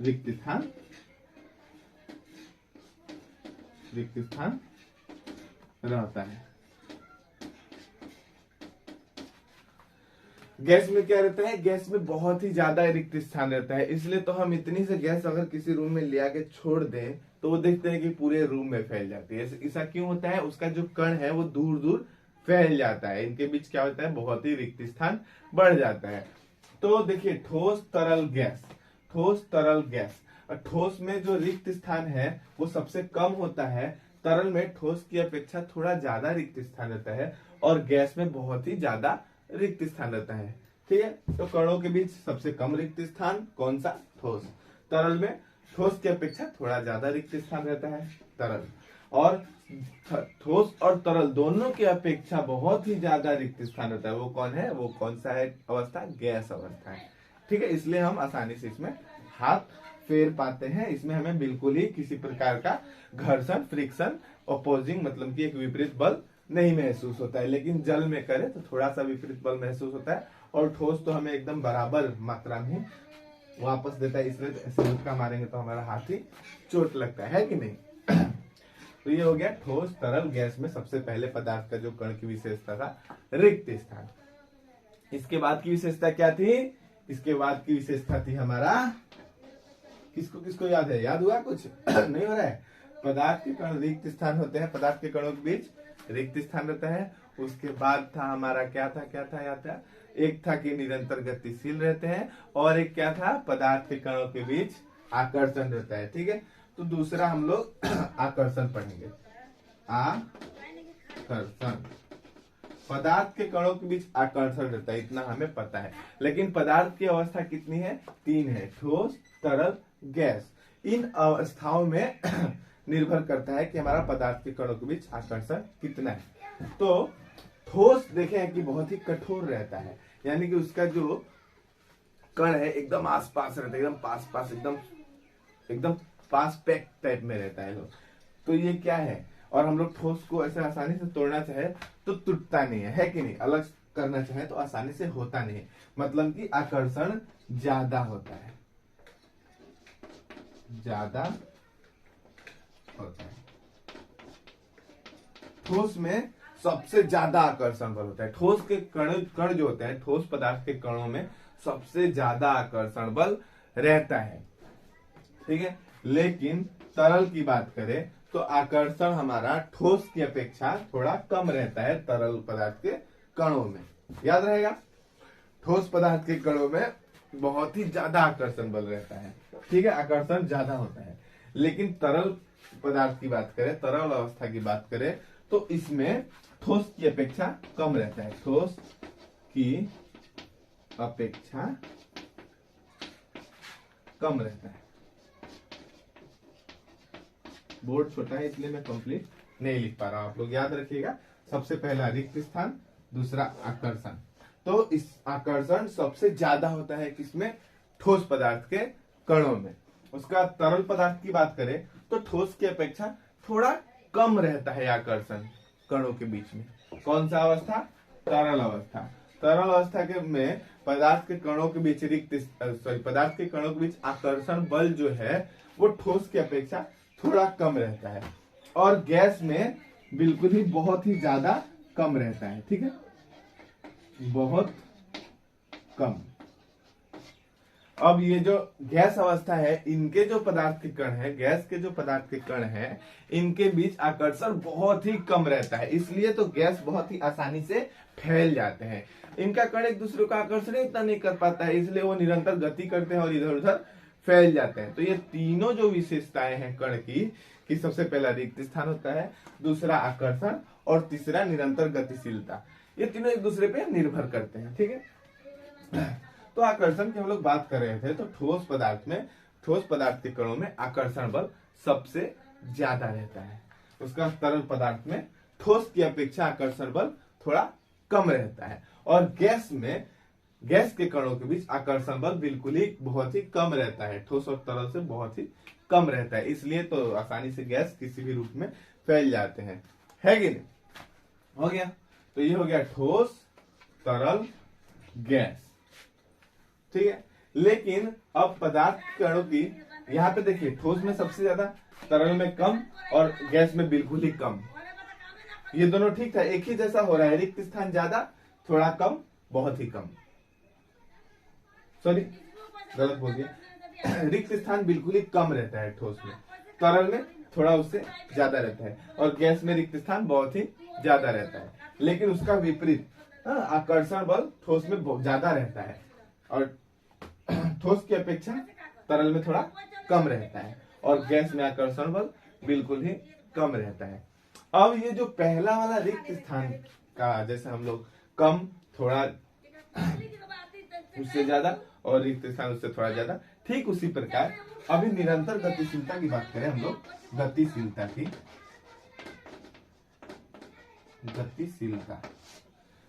रिक्त स्थान रहता है। गैस में क्या रहता है? गैस में बहुत ही ज्यादा रिक्त स्थान रहता है, इसलिए तो हम इतनी से गैस अगर किसी रूम में ले आके छोड़ दें तो वो देखते हैं कि पूरे रूम में फैल जाती है। ऐसा क्यों होता है? उसका जो कण है वो दूर दूर फैल जाता है, इनके बीच क्या होता है? बहुत ही रिक्त स्थान बढ़ जाता है। तो देखिए, ठोस तरल गैस, ठोस तरल गैस, ठोस में जो रिक्त स्थान है वो सबसे कम होता है, तरल में ठोस की अपेक्षा थोड़ा ज्यादा रिक्त स्थान रहता है, और गैस में बहुत ही ज्यादा रिक्त स्थान रहता है, ठीक है। तो कणों के बीच सबसे कम रिक्त स्थान कौन सा? ठोस। तरल में ठोस की अपेक्षा थोड़ा ज्यादा रिक्त स्थान रहता है, तरल। और ठोस और तरल दोनों की अपेक्षा बहुत ही ज्यादा रिक्त स्थान रहता है, वो कौन है? वो कौन सा है अवस्था? गैस अवस्था है, ठीक है। इसलिए हम आसानी से इसमें हाथ फेर पाते हैं, इसमें हमें बिल्कुल ही किसी प्रकार का घर्षण, फ्रिक्शन, अपोजिंग मतलब कि एक विपरीत बल नहीं महसूस होता है। लेकिन जल में करें तो थोड़ा सा विपरीत बल महसूस होता है, और ठोस तो हमें एकदम बराबर मात्रा में वापस देता है, इसलिए तो ऐसे मुक्का मारेंगे तो हमारा हाथ ही चोट लगता है कि नहीं। तो ये हो गया ठोस, तरल, गैस में सबसे पहले पदार्थ का जो कण की विशेषता था, रिक्त स्थान। इसके बाद की विशेषता क्या थी? इसके बाद की विशेषता थी हमारा, किसको किसको याद है? याद हुआ कुछ? नहीं हो रहा है? पदार्थ के कण रिक्त स्थान होते हैं, पदार्थ के कणों के बीच रिक्त स्थान रहता है। उसके बाद था हमारा क्या था याद था? एक था कि निरंतर गतिशील रहते हैं, और एक क्या था? पदार्थ के कणों के बीच आकर्षण रहता है, ठीक है। तो दूसरा हम लोग आकर्षण पढ़ेंगे। आकर्षण, पदार्थ के कणों के बीच आकर्षण रहता है, इतना हमें पता है। लेकिन पदार्थ की अवस्था कितनी है? 3 है, ठोस, तरल, गैस। इन अवस्थाओं में निर्भर करता है कि हमारा पदार्थ के कणों के बीच आकर्षण कितना है। तो ठोस देखें कि बहुत ही कठोर रहता है, यानी कि उसका जो कण है एकदम आसपास रहता है, एकदम पास एकदम पास पैक टाइप में रहता है। तो ये क्या है? और हम लोग ठोस को ऐसे आसानी से तोड़ना चाहे तो टूटता नहीं है कि नहीं? अलग करना चाहे तो आसानी से होता नहीं, मतलब कि आकर्षण ज्यादा होता है, ज्यादा होता है। ठोस में सबसे ज्यादा आकर्षण बल होता है। ठोस के कण जो होते हैं, ठोस पदार्थ के कणों में सबसे ज्यादा आकर्षण बल रहता है, ठीक है। लेकिन तरल की बात करें तो आकर्षण हमारा ठोस की अपेक्षा थोड़ा कम रहता है तरल पदार्थ के कणों में। याद रहेगा, ठोस पदार्थ के कणों में बहुत ही ज्यादा आकर्षण बल रहता है, ठीक है, आकर्षण ज्यादा होता है। लेकिन तरल पदार्थ की बात करें, तरल अवस्था की बात करें, तो इसमें ठोस की अपेक्षा कम रहता है, ठोस की अपेक्षा कम रहता है। बोर्ड छोटा है इसलिए मैं कंप्लीट नहीं लिख पा रहा हूं, आप लोग याद रखिएगा। सबसे पहला रिक्त स्थान, दूसरा आकर्षण। तो इस आकर्षण सबसे ज्यादा होता है किसमें? ठोस पदार्थ के कणों में। उसका तरल पदार्थ की बात करें तो ठोस की अपेक्षा थोड़ा कम रहता है आकर्षण कणों के बीच में। कौन सा अवस्था? तरल अवस्था। तरल अवस्था के में पदार्थ के कणों के बीच पदार्थ के कणों के बीच आकर्षण बल जो है वो ठोस की अपेक्षा थोड़ा कम रहता है, और गैस में बिल्कुल ही बहुत ही ज्यादा कम रहता है, ठीक है, बहुत कम। अब ये जो गैस अवस्था है, इनके जो पदार्थ के कण है, गैस के जो पदार्थ के कण है, इनके बीच आकर्षण बहुत ही कम रहता है, इसलिए तो गैस बहुत ही आसानी से फैल जाते हैं। इनका कण एक दूसरे का आकर्षण इतना नहीं कर पाता है, इसलिए वो निरंतर गति करते हैं और इधर उधर फैल जाते हैं। तो ये तीनों जो विशेषताएं हैं कण की, कि सबसे पहला रिक्त स्थान होता है, दूसरा आकर्षण, और तीसरा निरंतर गतिशीलता, ये तीनों एक दूसरे पे निर्भर करते हैं, ठीक है। तो आकर्षण की हम लोग बात कर रहे थे, तो ठोस पदार्थ के कणों में आकर्षण बल सबसे ज्यादा रहता है। उसका तरल पदार्थ में ठोस की अपेक्षा आकर्षण बल थोड़ा कम रहता है, और गैस के कणों के बीच आकर्षण बल बिल्कुल ही बहुत ही कम रहता है, ठोस और तरल से बहुत ही कम रहता है, इसलिए तो आसानी से गैस किसी भी रूप में फैल जाते हैं, है कि नहीं? हो गया। तो ये हो गया ठोस, तरल, गैस, ठीक है। लेकिन अब पदार्थ कणों की यहाँ पे देखिए, ठोस में सबसे ज्यादा, तरल में कम, और गैस में बिल्कुल ही कम। ये दोनों ठीक था, एक ही जैसा हो रहा है, रिक्त स्थान ज्यादा, थोड़ा कम, बहुत ही कम। सॉरी, गलत बोल दिया। रिक्त स्थान बिल्कुल ही कम रहता है ठोस में, तरल में थोड़ा उससे ज्यादा रहता है, और गैस में रिक्त स्थान बहुत ही ज्यादा रहता है। लेकिन उसका विपरीत, आकर्षण बल ठोस में बहुत ज्यादा रहता है, और ठोस की अपेक्षा तरल में थोड़ा कम रहता है, और गैस में आकर्षण बल बिल्कुल ही कम रहता है। अब ये जो पहला वाला रिक्त स्थान का, जैसे हम लोग कम, थोड़ा, उससे ज्यादा, और रिक्त स्थान उससे थोड़ा ज्यादा, ठीक उसी प्रकार अभी निरंतर गतिशीलता की बात करें हम लोग, गतिशीलता की,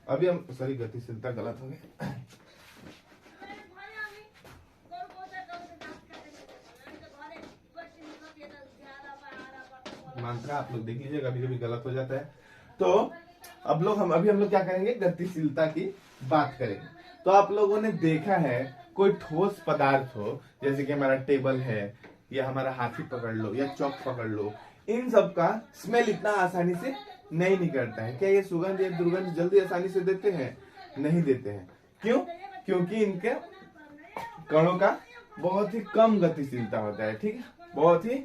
अभी हम, सॉरी, गतिशीलता गलत हो गया, मात्रा आप लोग देख लीजिए, कभी कभी गलत हो जाता है। तो अब हम लोग क्या करेंगे? गतिशीलता की बात करेंगे। तो आप लोगों ने देखा है, कोई ठोस पदार्थ हो, जैसे कि हमारा टेबल है, या हमारा हाथी पकड़ लो, या चौक पकड़ लो, इन सब का स्मेल इतना आसानी से नहीं निकलता है। क्या ये सुगंध या दुर्गंध जल्दी आसानी से देते हैं? नहीं देते हैं। क्यों? क्योंकि इनके कणों का बहुत ही कम गतिशीलता होता है, ठीक है, बहुत ही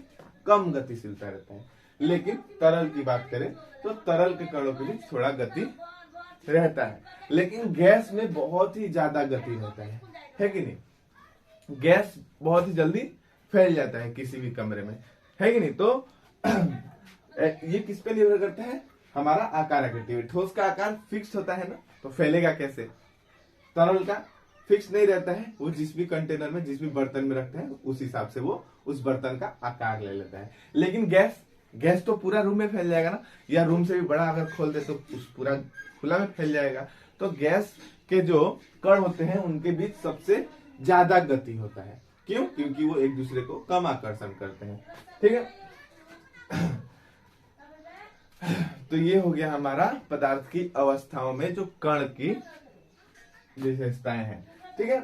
कम गतिशीलता रहता है। लेकिन तरल की बात करें तो तरल के कणों के बीच थोड़ा गति रहता है, लेकिन गैस में बहुत ही ज्यादा गति रहता है कि नहीं? गैस बहुत ही जल्दी फैल जाता है किसी भी कमरे में, है कि नहीं? तो ये किस पे निर्भर करता है? हमारा आकार आकृति पे। ठोस का आकार फिक्स होता है ना, तो फैलेगा कैसे? तरल का फिक्स नहीं रहता है, वो जिस भी कंटेनर में, जिस भी बर्तन में रखते हैं, उस हिसाब से वो उस बर्तन का आकार ले लेता है। लेकिन गैस तो पूरा रूम में फैल जाएगा ना, या रूम से भी बड़ा अगर खोल दे तो उस पूरा खुला में फैल जाएगा। तो गैस के जो कण होते हैं उनके बीच सबसे ज्यादा गति होता है। क्यों? क्योंकि वो एक दूसरे को कम आकर्षण करते हैं, ठीक है। तो ये हो गया हमारा पदार्थ की अवस्थाओं में जो कण की विशेषताएं हैं, ठीक है।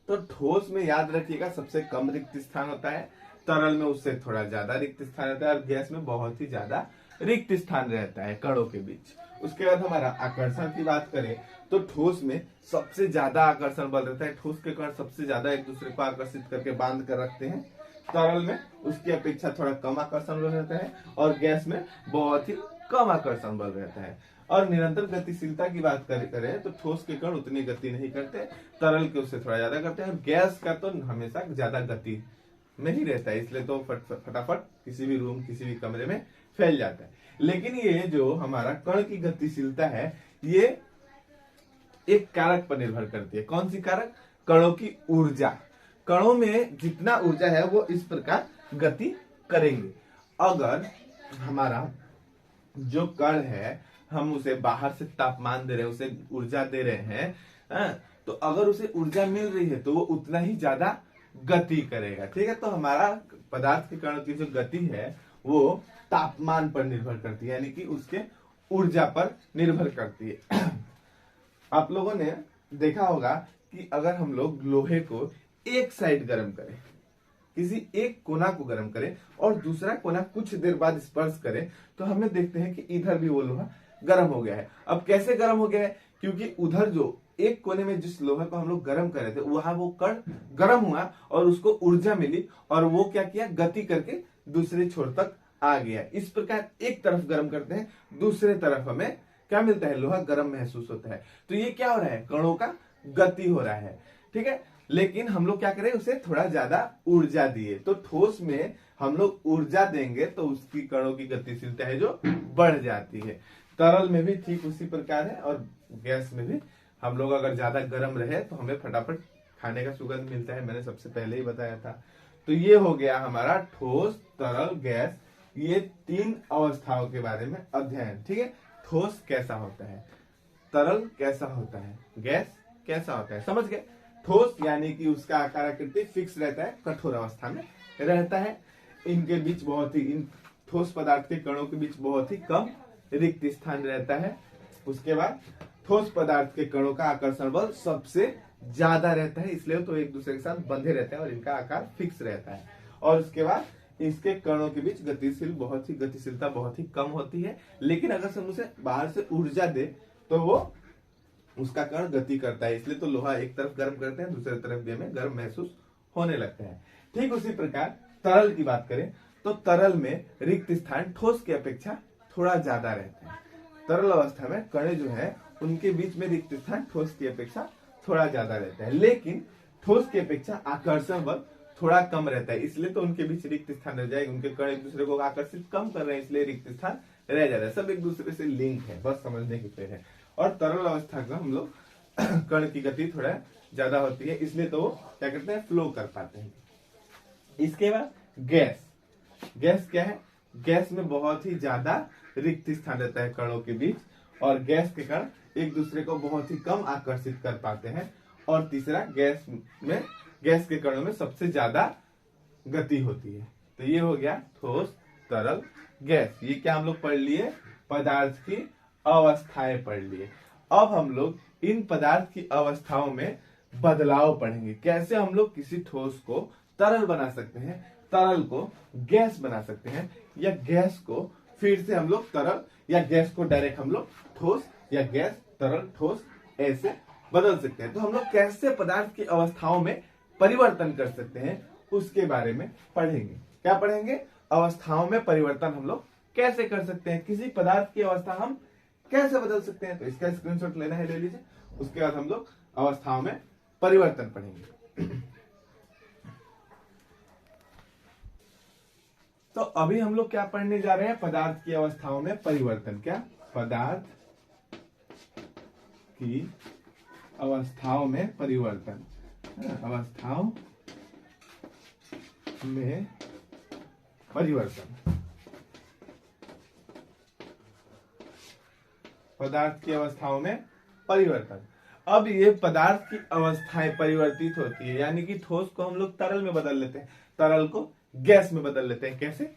तो ठोस में याद रखिएगा सबसे कम रिक्त स्थान होता है, तरल में उससे थोड़ा ज्यादा रिक्त स्थान रहता है, और गैस में बहुत ही ज्यादा रिक्त स्थान रहता है कणों के बीच। उसके बाद हमारा आकर्षण की बात करें तो ठोस में सबसे ज्यादा आकर्षण बल रहता है, ठोस के कण सबसे ज्यादा एक दूसरे को आकर्षित करके बांध कर रखते हैं। तरल में उसकी अपेक्षा थोड़ा कम आकर्षण बल रहता है, और गैस में बहुत ही कम आकर्षण बल रहता है। और निरंतर गतिशीलता की बात करें तो ठोस के कण उतनी गति नहीं करते, तरल के उससे थोड़ा ज्यादा करते हैं, और गैस का तो हमेशा ज्यादा गति में ही रहता है, इसलिए तो फटाफट किसी भी रूम किसी भी कमरे में फैल जाता है। लेकिन ये जो हमारा कण की गतिशीलता है ये एक कारक पर निर्भर करती है। कौन सी कारक? कणों की ऊर्जा। कणों में जितना ऊर्जा है वो इस प्रकार गति करेंगे। अगर हमारा जो कण है हम उसे बाहर से तापमान दे रहे हैं, उसे ऊर्जा दे रहे हैं, तो अगर उसे ऊर्जा मिल रही है तो वो उतना ही ज्यादा गति करेगा। ठीक है, तो हमारा पदार्थ के कण की जो गति है वो तापमान पर निर्भर करती है, यानी कि उसके ऊर्जा पर निर्भर करती है। आप लोगों ने देखा होगा कि अगर हम लोग लोहे को एक साइड गर्म करें, किसी एक कोना को गर्म करें और दूसरा कोना कुछ देर बाद स्पर्श करें, तो हमें देखते हैं कि इधर भी वो लोहा गर्म हो गया है। अब कैसे गर्म हो गया है? क्योंकि उधर जो एक कोने में जिस लोहे को हम लोग गर्म कर रहे थे वहां वो कण गर्म हुआ और उसको ऊर्जा मिली और वो क्या किया, गति करके दूसरे छोर तक आ गया। इस प्रकार एक तरफ गर्म करते हैं, दूसरे तरफ हमें क्या मिलता है, लोहा गर्म महसूस होता है। तो ये क्या हो रहा है, कणों का गति हो रहा है। ठीक है, लेकिन हम लोग क्या करें, उसे थोड़ा ज्यादा ऊर्जा दिए। तो ठोस में हम लोग ऊर्जा देंगे तो उसकी कणों की गतिशीलता है जो बढ़ जाती है। तरल में भी ठीक उसी प्रकार है और गैस में भी हम लोग अगर ज्यादा गर्म रहे तो हमें फटाफट खाने का सुगंध मिलता है, मैंने सबसे पहले ही बताया था। तो ये हो गया हमारा ठोस, तरल, गैस, ये तीन अवस्थाओं के बारे में अध्ययन। ठीक है, ठोस कैसा होता है, तरल कैसा होता है, गैस कैसा होता है, समझ गए। ठोस यानी कि उसका आकार आकृति फिक्स रहता है, कठोर अवस्था में रहता है, इनके बीच बहुत ही, इन ठोस पदार्थ के कणों के बीच बहुत ही कम रिक्त स्थान रहता है। उसके बाद ठोस पदार्थ के कणों का आकर्षण बल सबसे ज्यादा रहता है, इसलिए तो एक दूसरे के साथ बंधे रहते हैं और इनका आकार फिक्स रहता है। और उसके बाद इसके कणों के बीच गतिशीलता बहुत ही कम होती है, लेकिन अगर हम उसे बाहर से ऊर्जा दे तो वो उसका कण गति करता है, इसलिए तो लोहा एक तरफ गर्म करते हैं, दूसरे तरफ भी हमें गर्म महसूस होने लगता है। ठीक उसी प्रकार तरल की बात करें तो तरल में रिक्त स्थान ठोस की अपेक्षा थोड़ा ज्यादा रहता है। तरल अवस्था में कण जो है उनके बीच में रिक्त स्थान ठोस की अपेक्षा थोड़ा ज्यादा रहता है, लेकिन ठोस की अपेक्षा आकर्षण बल थोड़ा कम रहता है, इसलिए तो उनके बीच रिक्त स्थान रह जाएगा। उनके कण एक दूसरे को आकर्षित कम कर रहे हैं, इसलिए रिक्त स्थान रह जा रहा है। सब एक दूसरे से लिंक है, बस समझने की है। और तरल अवस्था का हम लोग कण की गति थोड़ा ज्यादा होती है, इसलिए तो वो क्या करते हैं, फ्लो कर पाते हैं। इसके बाद गैस। गैस क्या है? गैस में बहुत ही ज्यादा रिक्त स्थान रहता है कणों के बीच, और गैस के कण एक दूसरे को बहुत ही कम आकर्षित कर पाते हैं। और तीसरा, गैस के कणों में सबसे ज्यादा गति होती है। तो ये हो गया ठोस, तरल, गैस। ये क्या हम लोग पढ़ लिए, पदार्थ की अवस्थाएं पढ़ लिए। अब हम लोग इन पदार्थ की अवस्थाओं में बदलाव पढ़ेंगे, कैसे हम लोग किसी ठोस को तरल बना सकते हैं, तरल को गैस बना सकते हैं, या गैस को फिर से हम लोग तरल, या गैस को डायरेक्ट हम लोग ठोस, या गैस तरल ठोस ऐसे बदल सकते हैं। तो हम लोग कैसे पदार्थ की अवस्थाओं में परिवर्तन कर सकते हैं उसके बारे में पढ़ेंगे। क्या पढ़ेंगे? अवस्थाओं में परिवर्तन हम लोग कैसे कर सकते हैं, किसी पदार्थ की अवस्था हम कैसे बदल सकते हैं। तो इसका स्क्रीनशॉट लेना है, ले लीजिए। उसके बाद हम लोग अवस्थाओं में परिवर्तन पढ़ेंगे। तो अभी हम लोग क्या पढ़ने जा रहे हैं, पदार्थ की अवस्थाओं में परिवर्तन। क्या? पदार्थ की अवस्थाओं में परिवर्तन, अवस्थाओं में परिवर्तन, पदार्थ की अवस्थाओं में परिवर्तन। अब ये पदार्थ की अवस्थाएं परिवर्तित होती है, यानी कि ठोस को हम लोग तरल में बदल लेते हैं, तरल को गैस में बदल लेते हैं। कैसे?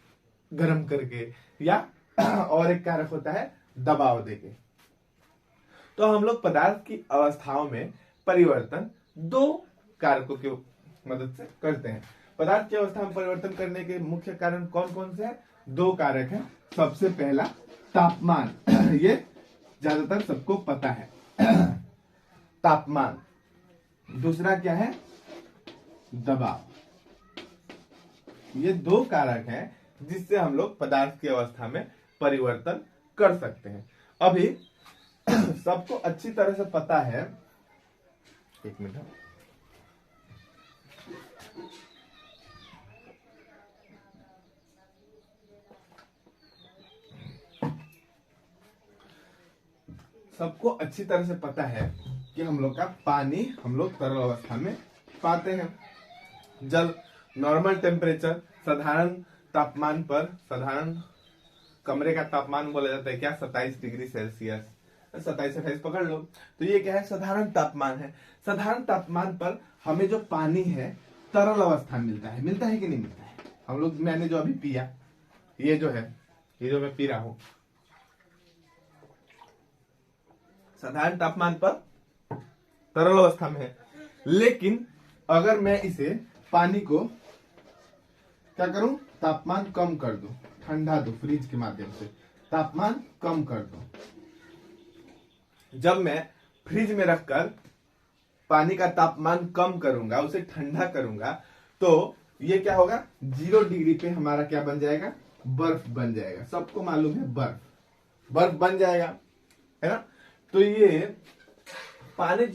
गर्म करके, या और एक कारक होता है दबाव देके। तो हम लोग पदार्थ की अवस्थाओं में परिवर्तन दो कारकों की मदद से करते हैं। पदार्थ की अवस्था में परिवर्तन करने के मुख्य कारण कौन कौन से हैं? दो कारक हैं। सबसे पहला तापमान, ये ज्यादातर सबको पता है, तापमान। दूसरा क्या है? दबाव। ये दो कारक हैं जिससे हम लोग पदार्थ की अवस्था में परिवर्तन कर सकते हैं। अभी सबको अच्छी तरह से पता है, एक मिनट, सबको अच्छी तरह से पता है कि हम लोग का पानी हम लोग तरल अवस्था में पाते हैं। जल नॉर्मल टेम्परेचर, साधारण तापमान पर, साधारण कमरे का तापमान बोला जाता है क्या, 27 डिग्री सेल्सियस, 27-28 पकड़ लो। तो ये क्या है, साधारण तापमान है। साधारण तापमान पर हमें जो पानी है तरल अवस्था में मिलता है कि नहीं मिलता है। हम लोग, मैंने जो अभी पिया, ये जो है, ये जो मैं पी रहा हूं, साधारण तापमान पर तरल अवस्था में है। लेकिन अगर मैं इसे पानी को क्या करूं, तापमान कम कर दूं, ठंडा दूं, फ्रिज के माध्यम से तापमान कम कर दूं, जब मैं फ्रिज में रखकर पानी का तापमान कम करूंगा, उसे ठंडा करूंगा, तो ये क्या होगा, 0 डिग्री पे हमारा क्या बन जाएगा, बर्फ बन जाएगा। सबको मालूम है बर्फ बन जाएगा, है ना। तो ये पानी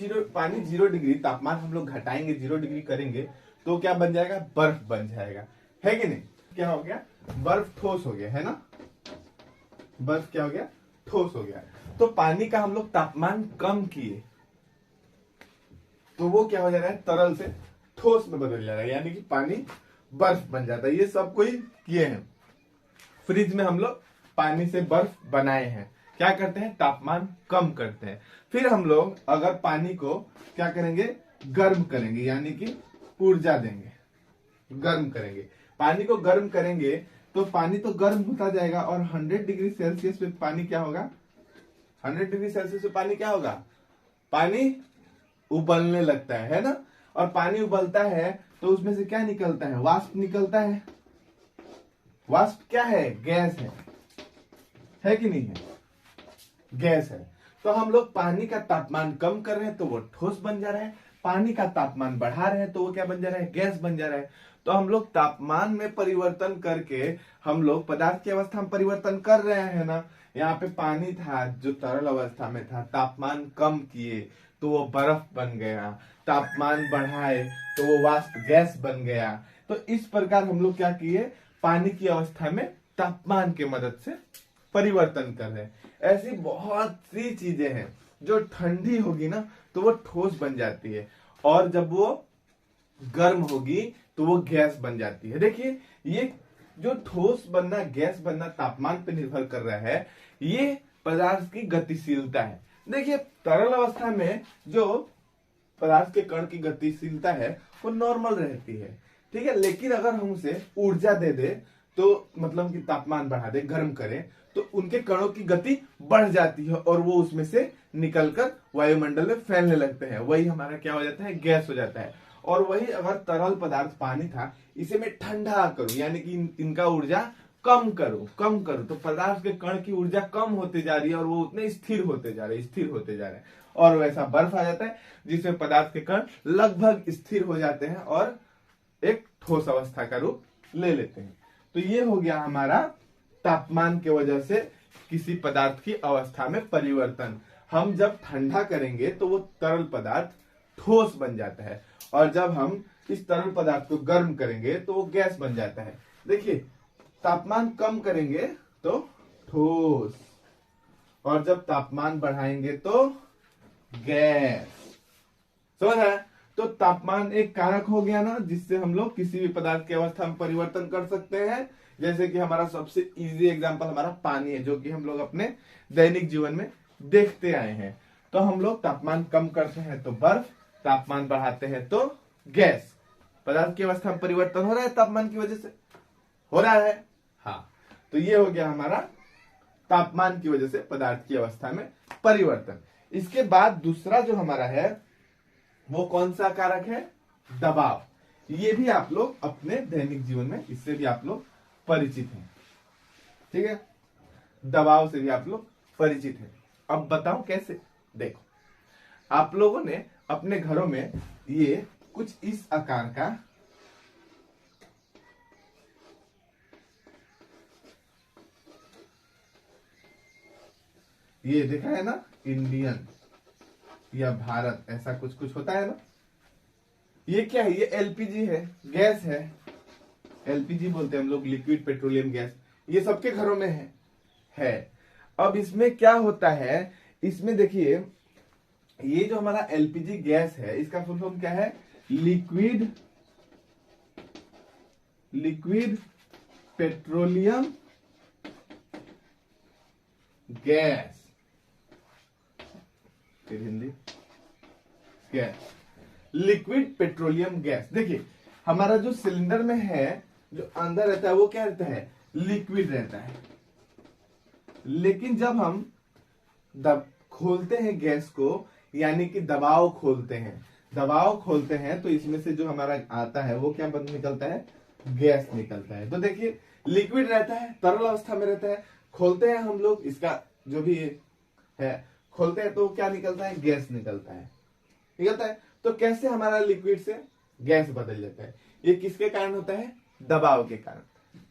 0 डिग्री तापमान हम लोग घटाएंगे, 0 डिग्री करेंगे तो क्या बन जाएगा, बर्फ बन जाएगा, है कि नहीं। क्या हो गया, बर्फ ठोस हो गया, है ना। बर्फ क्या हो गया, ठोस हो गया। तो पानी का हम लोग तापमान कम किए तो वो क्या हो जा रहा है, तरल से ठोस में बदल जा रहा है, यानी कि पानी बर्फ बन जाता है। ये सब कोई किए हैं। फ्रिज में हम लोग पानी से बर्फ बनाए हैं, क्या करते हैं, तापमान कम करते हैं। फिर हम लोग अगर पानी को क्या करेंगे, गर्म करेंगे, यानी कि ऊर्जा देंगे, गर्म करेंगे। पानी को गर्म करेंगे तो पानी तो गर्म होता जाएगा, और 100 डिग्री सेल्सियस पे पानी क्या होगा, 100 डिग्री सेल्सियस पे पानी क्या होगा, पानी उबलने लगता है ना। और पानी उबलता है तो उसमें से क्या निकलता है, वाष्प निकलता है। वाष्प क्या है, गैस है कि नहीं है, गैस है। तो हम लोग पानी का तापमान कम कर रहे हैं तो वो ठोस बन जा रहा है, पानी का तापमान बढ़ा रहे हैं तो वो क्या बन जा रहा है, गैस बन जा रहा है। तो हम लोग तापमान में परिवर्तन करके हम लोग पदार्थ की अवस्था में परिवर्तन कर रहे हैं ना। यहाँ पे पानी था जो तरल अवस्था में था, तापमान कम किए तो वो बर्फ बन गया, तापमान बढ़ाए तो वो वाष्प गैस बन गया। तो इस प्रकार हम लोग क्या किए, पानी की अवस्था में तापमान की मदद से परिवर्तन कर रहे हैं। ऐसी बहुत सी चीजें हैं जो ठंडी होगी ना तो वो ठोस बन जाती है, और जब वो गर्म होगी तो वो गैस बन जाती है। देखिए, ये जो ठोस बनना, गैस बनना तापमान पे निर्भर कर रहा है। ये पदार्थ की गतिशीलता है। देखिए, तरल अवस्था में जो पदार्थ के कण की गतिशीलता है वो नॉर्मल रहती है, ठीक है। लेकिन अगर हम उसे ऊर्जा दे दे, तो मतलब कि तापमान बढ़ा दे, गर्म करें, तो उनके कणों की गति बढ़ जाती है और वो उसमें से निकलकर वायुमंडल में फैलने लगते हैं। वही हमारा क्या हो जाता है, गैस हो जाता है। और वही अगर तरल पदार्थ पानी था, इसे मैं ठंडा करूं, यानी कि इनका ऊर्जा कम करूं तो पदार्थ के कण की ऊर्जा कम होते जा रही है और वो उतने स्थिर होते जा रहे हैं, और वैसा बर्फ आ जाता है जिसमें पदार्थ के कण लगभग स्थिर हो जाते हैं और एक ठोस अवस्था का रूप ले लेते हैं। तो ये हो गया हमारा तापमान की वजह से किसी पदार्थ की अवस्था में परिवर्तन। हम जब ठंडा करेंगे तो वो तरल पदार्थ ठोस बन जाता है, और जब हम इस तरल पदार्थ को गर्म करेंगे तो वो गैस बन जाता है। देखिए, तापमान कम करेंगे तो ठोस, और जब तापमान बढ़ाएंगे तो गैस। समझ है। तो तापमान एक कारक हो गया ना, जिससे हम लोग किसी भी पदार्थ की अवस्था में परिवर्तन कर सकते हैं। जैसे कि हमारा सबसे इजी एग्जांपल हमारा पानी है, जो कि हम लोग अपने दैनिक जीवन में देखते आए हैं। तो हम लोग तापमान कम करते हैं तो बर्फ, तापमान बढ़ाते हैं तो गैस। पदार्थ की अवस्था में परिवर्तन हो रहा है तापमान की वजह से, हो रहा है। हाँ, तो ये हो गया हमारा तापमान की वजह से पदार्थ की अवस्था में परिवर्तन। इसके बाद दूसरा जो हमारा है वो कौन सा कारक है, दबाव। ये भी आप लोग अपने दैनिक जीवन में, इससे भी आप लोग परिचित हैं, ठीक है। दबाव से भी आप लोग परिचित हैं। अब बताओ कैसे। देखो, आप लोगों ने अपने घरों में ये कुछ इस आकार का ये देखा है ना, इंडियन या भारत, ऐसा कुछ कुछ होता है ना। ये क्या है, ये एलपीजी है, गैस है, एलपीजी बोलते हैं हम लोग, लिक्विड पेट्रोलियम गैस। ये सबके घरों में है। अब इसमें क्या होता है, इसमें देखिए, ये जो हमारा एलपीजी गैस है, इसका फुल फॉर्म क्या है, लिक्विड पेट्रोलियम गैस, फिर Hindi gas, liquid petroleum gas. देखिए हमारा जो सिलेंडर में है, जो अंदर रहता है वो क्या रहता है, लिक्विड रहता है। लेकिन जब हम खोलते हैं गैस को, यानी कि दबाव खोलते हैं तो इसमें से जो हमारा आता है वो क्या बन निकलता है, गैस निकलता है। तो देखिए लिक्विड रहता है, तरल अवस्था में रहता है, खोलते हैं हम लोग, इसका जो भी है खोलते हैं तो क्या निकलता है, गैस निकलता है। तो कैसे हमारा लिक्विड से गैस बदल जाता है, ये किसके कारण होता है, दबाव के कारण।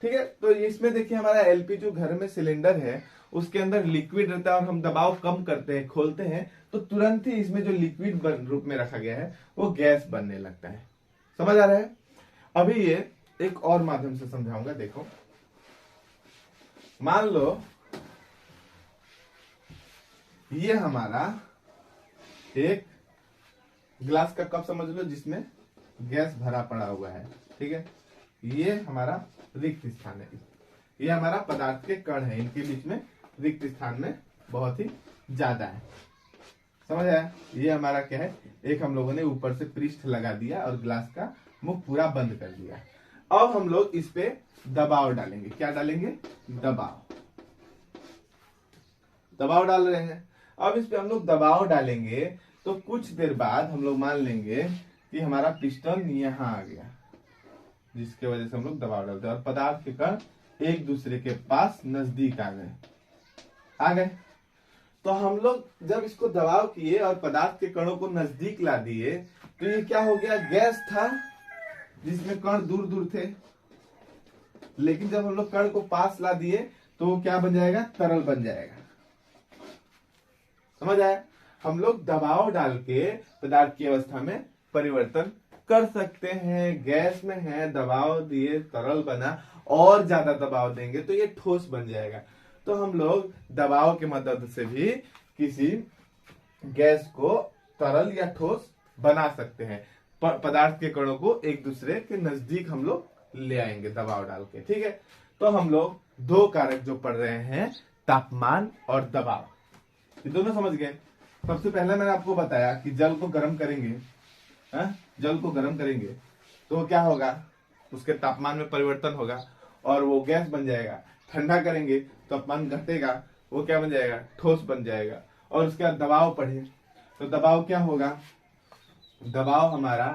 ठीक है, तो इसमें देखिए हमारा एलपीजी जो घर में सिलेंडर है उसके अंदर लिक्विड रहता है, और हम दबाव कम करते हैं, खोलते हैं तो तुरंत ही इसमें जो लिक्विड रूप में रखा गया है वो गैस बनने लगता है। समझ आ रहा है। अभी ये एक और माध्यम से समझाऊंगा। देखो, मान लो ये हमारा एक ग्लास का कप समझ लो जिसमें गैस भरा पड़ा हुआ है। ठीक है, ये हमारा रिक्त स्थान है, ये हमारा पदार्थ के कण है, इनके बीच में रिक्त स्थान में बहुत ही ज्यादा है। समझ आया। ये हमारा क्या है, एक हम लोगों ने ऊपर से पृष्ठ लगा दिया और ग्लास का मुख पूरा बंद कर दिया। अब हम लोग इस पे दबाव डालेंगे। क्या डालेंगे, दबाव डाल रहे हैं। अब इस पे हम लोग दबाव डालेंगे तो कुछ देर बाद हम लोग मान लेंगे कि हमारा पिस्टन यहाँ आ गया, जिसके वजह से हम लोग दबाव डालते हैं, और पदार्थ के कण एक दूसरे के पास नजदीक आ गए। तो हम लोग जब इसको दबाव किए और पदार्थ के कणों को नजदीक ला दिए तो ये क्या हो गया, गैस था जिसमें कण दूर दूर थे। लेकिन जब हम लोग कण को पास ला दिए तो वो क्या बन जाएगा, तरल बन जाएगा। समझ आया। हम लोग दबाव डाल के पदार्थ की अवस्था में परिवर्तन कर सकते हैं। गैस में है, दबाव दिए तरल बना, और ज्यादा दबाव देंगे तो ये ठोस बन जाएगा। तो हम लोग दबाव की मदद से भी किसी गैस को तरल या ठोस बना सकते हैं। पदार्थ के कणों को एक दूसरे के नजदीक हम लोग ले आएंगे दबाव डाल के। ठीक है, तो हम लोग दो कारक जो पढ़ रहे हैं, तापमान और दबाव, ये दोनों समझ गए। सबसे पहले मैंने आपको बताया कि जल को गर्म करेंगे, जल को गर्म करेंगे तो क्या होगा, उसके तापमान में परिवर्तन होगा और वो गैस बन जाएगा। ठंडा करेंगे तो तापमान घटेगा, वो क्या बन जाएगा, ठोस बन जाएगा। और उसके बाद दबाव पढ़े तो दबाव क्या होगा, दबाव हमारा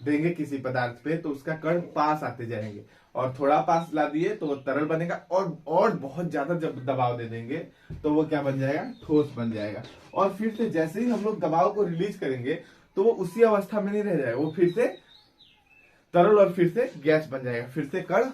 देंगे किसी पदार्थ पे तो उसका कण पास आते जाएंगे, और थोड़ा पास ला दिए तो वो तरल बनेगा, और बहुत ज्यादा जब दबाव दे देंगे तो वो क्या बन जाएगा, ठोस बन जाएगा। और फिर से जैसे ही हम लोग दबाव को रिलीज करेंगे तो वो उसी अवस्था में नहीं रह जाएगा, वो फिर से तरल और फिर से गैस बन जाएगा, फिर से कण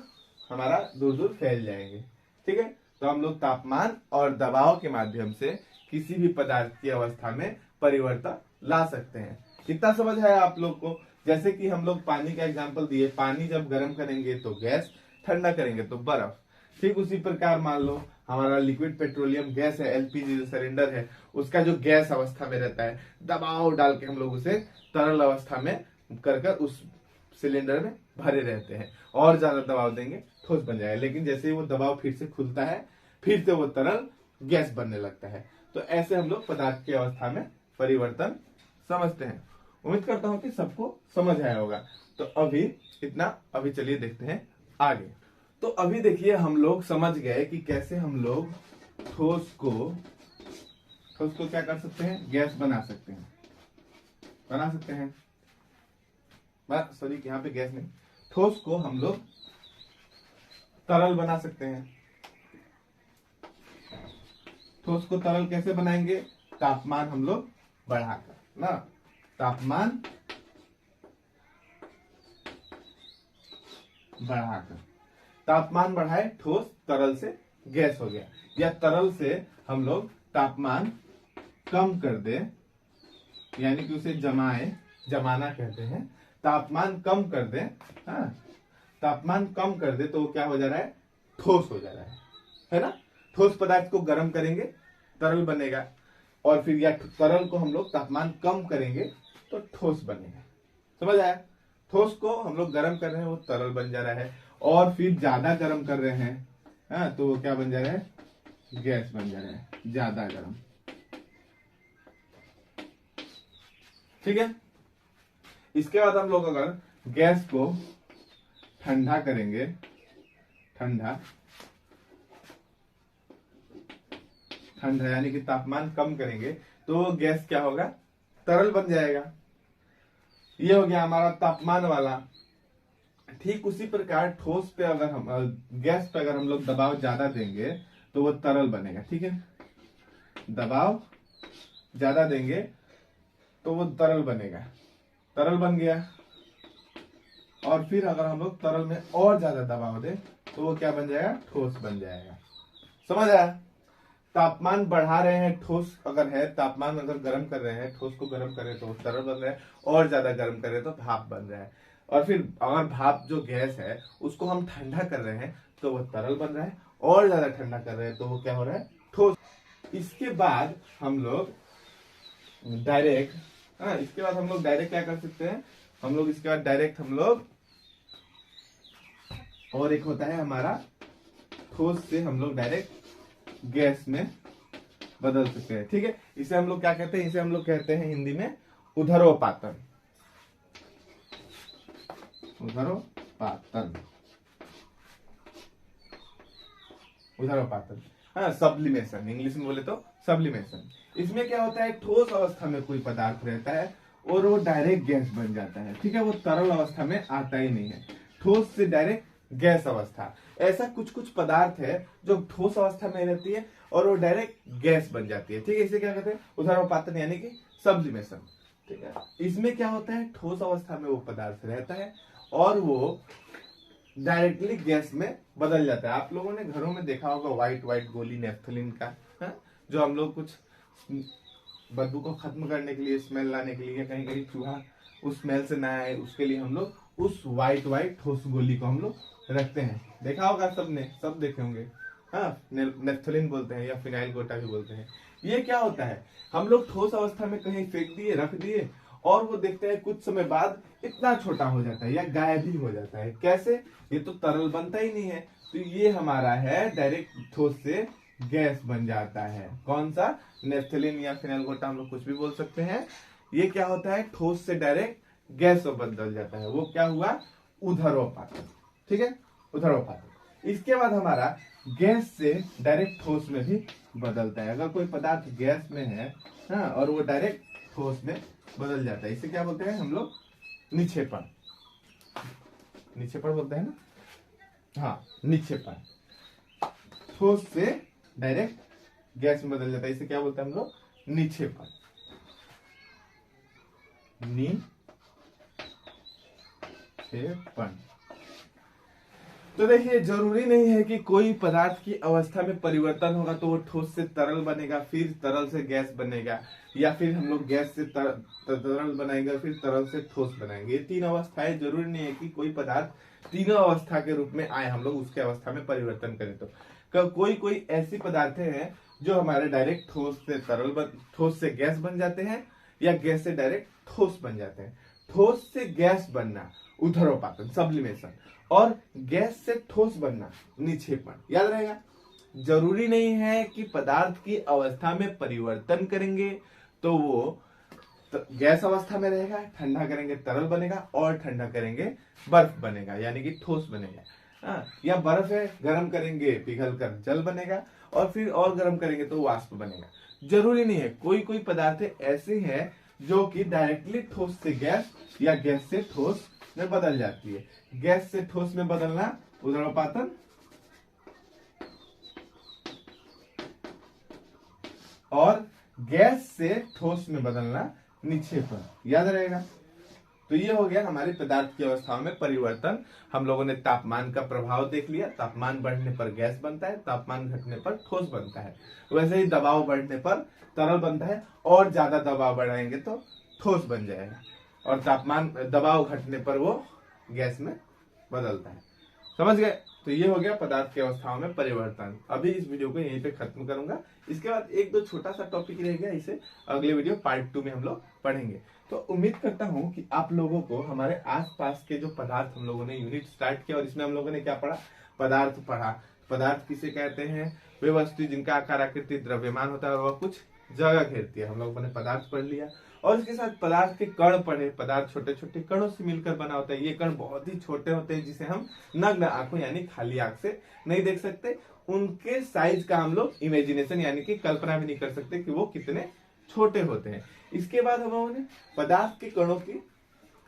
हमारा दूर दूर फैल जाएंगे। ठीक है, तो हम लोग तापमान और दबाव के माध्यम से किसी भी पदार्थ की अवस्था में परिवर्तन ला सकते हैं। कितना समझ है आप लोग को। जैसे कि हम लोग पानी का एग्जांपल दिए, पानी जब गर्म करेंगे तो गैस, ठंडा करेंगे तो बर्फ। ठीक उसी प्रकार मान लो हमारा लिक्विड पेट्रोलियम गैस है, एलपीजी जो सिलेंडर है, उसका जो गैस अवस्था में रहता है, दबाव डाल के हम लोग उसे तरल अवस्था में कर उस सिलेंडर में भरे रहते हैं, और ज्यादा दबाव देंगे ठोस बन जाएगा। लेकिन जैसे ही वो दबाव फिर से खुलता है, फिर से वो तरल गैस बनने लगता है। तो ऐसे हम लोग पदार्थ की अवस्था में परिवर्तन समझते हैं। उम्मीद करता हूं कि सबको समझ आया होगा। तो अभी इतना, अभी चलिए देखते हैं आगे। तो अभी देखिए हम लोग समझ गए कि कैसे हम लोग ठोस को क्या कर सकते हैं, गैस बना सकते हैं। सॉरी, यहाँ पे गैस नहीं, ठोस को हम लोग तरल बना सकते हैं। ठोस को तरल कैसे बनाएंगे, तापमान हम लोग बढ़ाकर ना, तापमान बढ़ाए ठोस तरल से गैस हो गया, या तरल से हम लोग तापमान कम कर दे, यानी कि उसे जमाना कहते हैं, तापमान कम कर दे, हाँ, तापमान कम कर दे तो वो क्या हो जा रहा है, ठोस हो जा रहा है ना। ठोस पदार्थ को गर्म करेंगे तरल बनेगा, और फिर या तरल को हम लोग तापमान कम करेंगे तो ठोस बनेगा। समझ आया? ठोस को हम लोग गर्म कर रहे हैं वो तरल बन जा रहा है, और फिर ज्यादा गर्म कर रहे हैं, हाँ, तो वो क्या बन जा रहा है, गैस बन जा रहा है, ज्यादा गर्म। ठीक है। इसके बाद हम लोग अगर गैस को ठंडा करेंगे, ठंडा यानी कि तापमान कम करेंगे, तो गैस क्या होगा, तरल बन जाएगा। ये हो गया हमारा तापमान वाला। ठीक उसी प्रकार ठोस पे अगर हम गैस पे अगर हम लोग दबाव ज्यादा देंगे तो वो तरल बनेगा। ठीक है, दबाव ज्यादा देंगे तो वो तरल बनेगा, तरल बन गया। और फिर अगर हम लोग तरल में और ज्यादा दबाव दें तो वो क्या बन जाएगा, ठोस बन जाएगा। समझ आया? तापमान बढ़ा रहे हैं ठोस अगर है, तापमान अगर गर्म कर रहे हैं, ठोस को गर्म कर रहे हैं तो तरल बन रहा है, और ज्यादा गर्म कर रहे हैं तो भाप बन रहा है। और फिर अगर भाप जो गैस है उसको हम ठंडा कर रहे हैं तो वो तरल बन रहा है, और ज्यादा ठंडा कर रहे हैं तो वो क्या हो रहा है, ठोस। इसके बाद हम लोग डायरेक्ट, इसके बाद हम लोग डायरेक्ट क्या कर सकते हैं, हम लोग इसके बाद डायरेक्ट हम लोग, और एक होता है हमारा ठोस से हम लोग डायरेक्ट गैस में बदल सकते हैं। ठीक है, इसे हम लोग क्या कहते हैं, इसे हम लोग कहते हैं हिंदी में उधरोपातन। उधरोपातन, उधरोपातन, हाँ, सब्लिमेशन, इंग्लिश में बोले तो सब्लिमेशन। इसमें क्या होता है, ठोस अवस्था में कोई पदार्थ रहता है और वो डायरेक्ट गैस बन जाता है। ठीक है, वो तरल अवस्था में आता ही नहीं है, ठोस से डायरेक्ट गैस अवस्था। ऐसा कुछ कुछ पदार्थ है जो ठोस अवस्था में रहती है और वो डायरेक्ट गैस बन जाती है। ठीक है, इसे क्या कहते हैं, उधरोपातन यानी कि सब्लिमेशन। ठीक है, इसमें क्या होता है, ठोस अवस्था में वो पदार्थ रहता है और वो डायरेक्टली गैस में बदल जाता है। आप लोगों ने घरों में देखा होगा व्हाइट व्हाइट गोली नेफ्थलीन का, है? जो हम लोग कुछ बदबू को खत्म करने के लिए, स्मेल लाने के लिए, कहीं कहीं चूहा उस स्मेल से ना आए उसके लिए हम लोग उस व्हाइट ठोस गोली को हम लोग रखते हैं। देखा होगा सबने, सब देखे होंगे, हाँ, नेफ्थलीन बोलते हैं या फिनाइल गोटा भी बोलते हैं। ये क्या होता है, हम लोग ठोस अवस्था में कहीं फेंक दिए, रख दिए, और वो देखते हैं कुछ समय बाद इतना छोटा हो जाता है या गायब ही हो जाता है। कैसे, ये तो तरल बनता ही नहीं है। तो ये हमारा है डायरेक्ट ठोस से गैस बन जाता है। कौन सा, नेफ्थलीन या फिनाइल गोटा, हम लोग कुछ भी बोल सकते हैं। ये क्या होता है, ठोस से डायरेक्ट गैस में बदल जाता है, वो क्या हुआ, उधरोपातन। ठीक है, उधरोपातन। इसके बाद हमारा गैस से डायरेक्ट ठोस में भी बदलता है। अगर कोई पदार्थ गैस में है, हाँ, और वो डायरेक्ट ठोस में बदल जाता है, इसे क्या बोलते हैं हम लोग, निक्षेपण। निक्षेपण बोलते हैं ना, हाँ, निक्षेपण। ठोस से डायरेक्ट गैस में बदल जाता है, इसे क्या बोलते हैं हम लोग, निक्षेपण। निक्षेपण। तो देखिए, जरूरी नहीं है कि कोई पदार्थ की अवस्था में परिवर्तन होगा तो वो ठोस से तरल बनेगा, फिर तरल से गैस बनेगा, या फिर हम लोग गैस से तरल बनाएंगे, फिर तरल से ठोस बनाएंगे। ये तीन अवस्थाएं, जरूरी नहीं है कि कोई पदार्थ तीनों अवस्था के रूप में आए, हम लोग उसके अवस्था में परिवर्तन करें। तो कोई ऐसी पदार्थ हैं जो हमारे डायरेक्ट ठोस से गैस बन जाते हैं, या गैस से डायरेक्ट ठोस बन जाते हैं। ठोस से गैस बनना उधरोपातन, सब्लिमेशन, और गैस से ठोस बनना निक्षेपण। याद रहेगा, जरूरी नहीं है कि पदार्थ की अवस्था में परिवर्तन करेंगे तो वो गैस अवस्था में रहेगा, ठंडा करेंगे तरल बनेगा, और ठंडा करेंगे बर्फ बनेगा, यानी कि ठोस बनेगा। या बर्फ है, गर्म करेंगे पिघल कर जल बनेगा, और फिर और गर्म करेंगे तो वाष्प बनेगा। जरूरी नहीं है, कोई पदार्थ ऐसे हैं जो कि डायरेक्टली ठोस से गैस या गैस से ठोस में बदल जाती है। गैस से ठोस में बदलना उधरोपातन, और गैस से ठोस में बदलना निक्षेपण। याद रहेगा, तो ये हो गया हमारे पदार्थ की अवस्थाओं में परिवर्तन। हम लोगों ने तापमान का प्रभाव देख लिया, तापमान बढ़ने पर गैस बनता है, तापमान घटने पर ठोस बनता है। वैसे ही दबाव बढ़ने पर तरल बनता है, और ज्यादा दबाव बढ़ाएंगे तो ठोस बन जाएगा, और तापमान दबाव घटने पर वो गैस में बदलता है। समझ गए? तो ये हो गया पदार्थ की अवस्थाओं में परिवर्तन। अभी इस वीडियो को यहीं पे खत्म करूंगा। इसके बाद एक दो छोटा सा टॉपिक रह गया, इसे अगले वीडियो पार्ट 2 में हम लोग पढ़ेंगे। तो उम्मीद करता हूं कि आप लोगों को हमारे आसपास के जो पदार्थ हम लोगों ने यूनिट स्टार्ट किया, और इसमें हम लोगों ने क्या पढ़ा? पदार्थ पढ़ा। पदार्थ किसे कहते हैं? वे वस्तु जिनका आकार आकृति द्रव्यमान होता है और वह कुछ जगह घेरती है। हम लोगों ने पदार्थ पढ़ लिया, और इसके साथ पदार्थ के कण पढ़े। पदार्थ छोटे छोटे कणों से मिलकर बना होता है। ये कण बहुत ही छोटे होते हैं, जिसे हम नग्न आंखों यानी खाली आंख से नहीं देख सकते। उनके साइज का हम लोग इमेजिनेशन यानी कि कल्पना भी नहीं कर सकते कि वो कितने छोटे होते हैं। इसके बाद हम लोगों ने पदार्थ के कणों की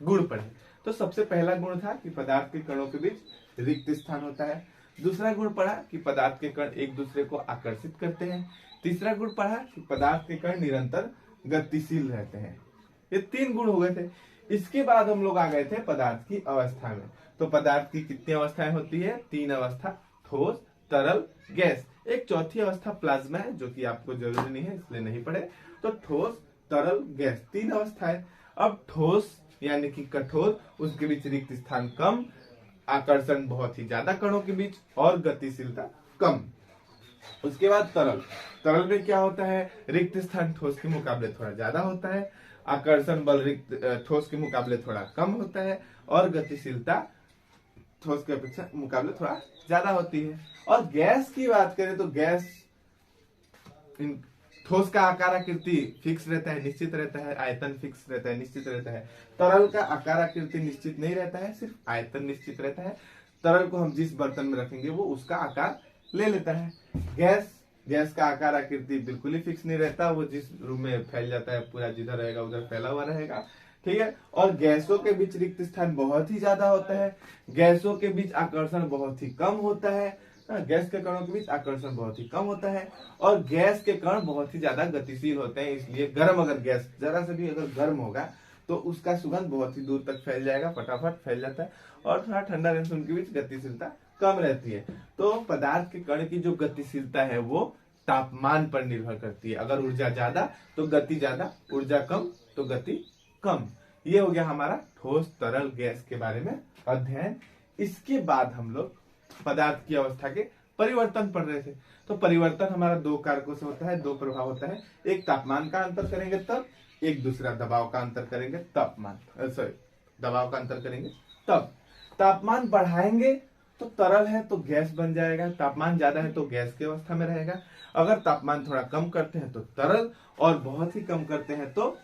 गुण पढ़े। तो सबसे पहला गुण था कि पदार्थ के कणों के बीच रिक्त स्थान होता है। दूसरा गुण पढ़ा कि पदार्थ के कण एक दूसरे को आकर्षित करते हैं। तीसरा गुण पढ़ा कि पदार्थ के कण निरंतर गतिशील रहते हैं। ये 3 गुण हो गए थे। इसके बाद हम लोग आ गए थे पदार्थ की अवस्था में। तो पदार्थ की कितनी अवस्थाएं होती है? 3 अवस्था, ठोस, तरल, गैस। एक चौथी अवस्था प्लाज्मा है, जो कि आपको जरूरी नहीं है इसलिए नहीं पढ़े। तो ठोस, तरल, गैस, 3 अवस्थाएं। अब ठोस यानी कि कठोर, उसके बीच रिक्त स्थान कम, आकर्षण बहुत ही ज्यादा कणों के बीच, और गतिशीलता कम। उसके बाद तरल। तरल में क्या होता है? रिक्त स्थान ठोस के मुकाबले थोड़ा ज्यादा होता है, आकर्षण बल रिक्त ठोस के मुकाबले थोड़ा कम होता है, और गतिशीलता ठोस के अपेक्षा मुकाबले थोड़ा ज्यादा होती है। और गैस की बात करें तो गैस ठोस का आकार आकृति फिक्स रहता है, निश्चित रहता है, आयतन फिक्स रहता है, निश्चित रहता है। तरल का आकार आकृति निश्चित नहीं रहता है, सिर्फ आयतन निश्चित रहता है। तरल को हम जिस बर्तन में रखेंगे वो उसका आकार ले लेता है। गैस का आकार आकृति बिल्कुल ही फिक्स नहीं रहता, वो जिस रूम में फैल जाता है पूरा जिधर रहेगा उधर फैला हुआ रहेगा। ठीक है। और गैसों के बीच रिक्त स्थान बहुत ही ज्यादा होता है, गैसों के बीच आकर्षण बहुत ही कम होता है। गैस के कणों के बीच आकर्षण बहुत ही कम होता है, और गैस के कण बहुत ही ज्यादा गतिशील होते हैं। इसलिए गर्म अगर गैस जरा से भी अगर गर्म होगा तो उसका सुगंध बहुत ही दूर तक फैल जाएगा, फटाफट फैल जाता है। और थोड़ा ठंडा रहने से उनके बीच गतिशीलता कम रहती है। तो पदार्थ के कण की जो गतिशीलता है वो तापमान पर निर्भर करती है। अगर ऊर्जा ज्यादा तो गति ज्यादा, ऊर्जा कम तो गति कम। ये हो गया हमारा ठोस, तरल, गैस के बारे में अध्ययन। इसके बाद हम लोग पदार्थ की अवस्था के परिवर्तन पढ़ रहे थे। तो परिवर्तन हमारा 2 कारकों से होता है, 2 प्रभाव होता है। एक तापमान का अंतर करेंगे तब, एक दूसरा दबाव का अंतर करेंगे दबाव का अंतर करेंगे तब। तापमान बढ़ाएंगे तो तरल है तो गैस बन जाएगा, तापमान ज्यादा है तो गैस की अवस्था में रहेगा। अगर तापमान थोड़ा कम करते हैं तो तरल, और बहुत ही कम करते हैं तो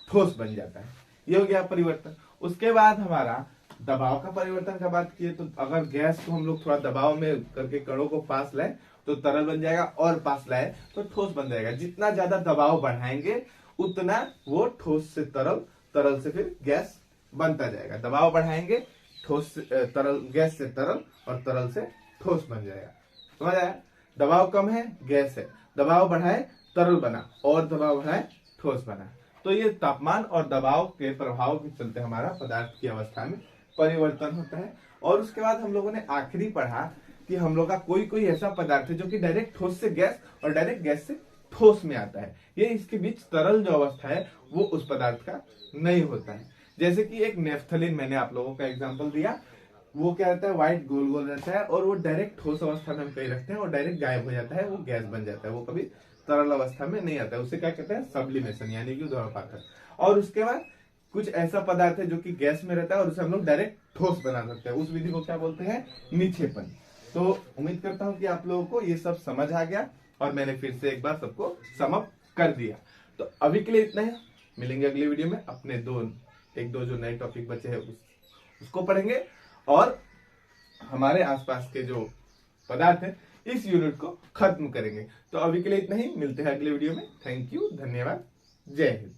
ठोस बन जाता है। ये हो गया परिवर्तन। उसके बाद हमारा दबाव का परिवर्तन का बात किए तो अगर गैस को हम लोग थोड़ा दबाव में करके कणों को पास लाए तो तरल बन जाएगा, और पास लाए तो ठोस बन जाएगा। जितना ज्यादा दबाव बढ़ाएंगे उतना वो ठोस से तरल, तरल से फिर गैस बनता जाएगा। दबाव बढ़ाएंगे ठोस से तरल, गैस से तरल, और तरल से ठोस बन जाएगा। समझ आया? दबाव कम है गैस है, दबाव बढ़ाए तरल बना, और दबाव बढ़ाए ठोस बना। तो ये तापमान और दबाव के प्रभाव के चलते हमारा पदार्थ की अवस्था में परिवर्तन होता है। और उसके बाद हम लोगों ने आखिरी पढ़ा कि हम लोग का कोई कोई ऐसा पदार्थ है जो कि डायरेक्ट ठोस से गैस और डायरेक्ट गैस से ठोस में आता है। ये इसके बीच तरल जो अवस्था है वो उस पदार्थ का नहीं होता है। जैसे कि एक नेफ्थलीन, मैंने आप लोगों का एग्जांपल दिया, वो क्या रहता है? व्हाइट गोल गोल रहता है, और वो डायरेक्ट ठोस अवस्था में हम कहीं रखते हैं और डायरेक्ट गायब हो जाता है, वो गैस बन जाता है, वो कभी तरल अवस्था में नहीं आता है। उसे क्या कहते हैं? सब्लिमेशन यानी कि ध्रुवपातन। और उसके बाद कुछ ऐसा पदार्थ है जो कि गैस में रहता है और उसे हम लोग डायरेक्ट ठोस बना सकते हैं। उस विधि को क्या बोलते हैं? निक्षेपण। तो उम्मीद करता हूं कि आप लोगों को ये सब समझ आ गया, और मैंने फिर से एक बार सबको समअप कर दिया। तो अभी के लिए इतना ही, मिलेंगे अगले वीडियो में। अपने एक दो जो नए टॉपिक बचे हैं उसको पढ़ेंगे, और हमारे आसपास के जो पदार्थ है इस यूनिट को खत्म करेंगे। तो अभी के लिए इतना ही, मिलते हैं अगले वीडियो में। थैंक यू, धन्यवाद, जय हिंद।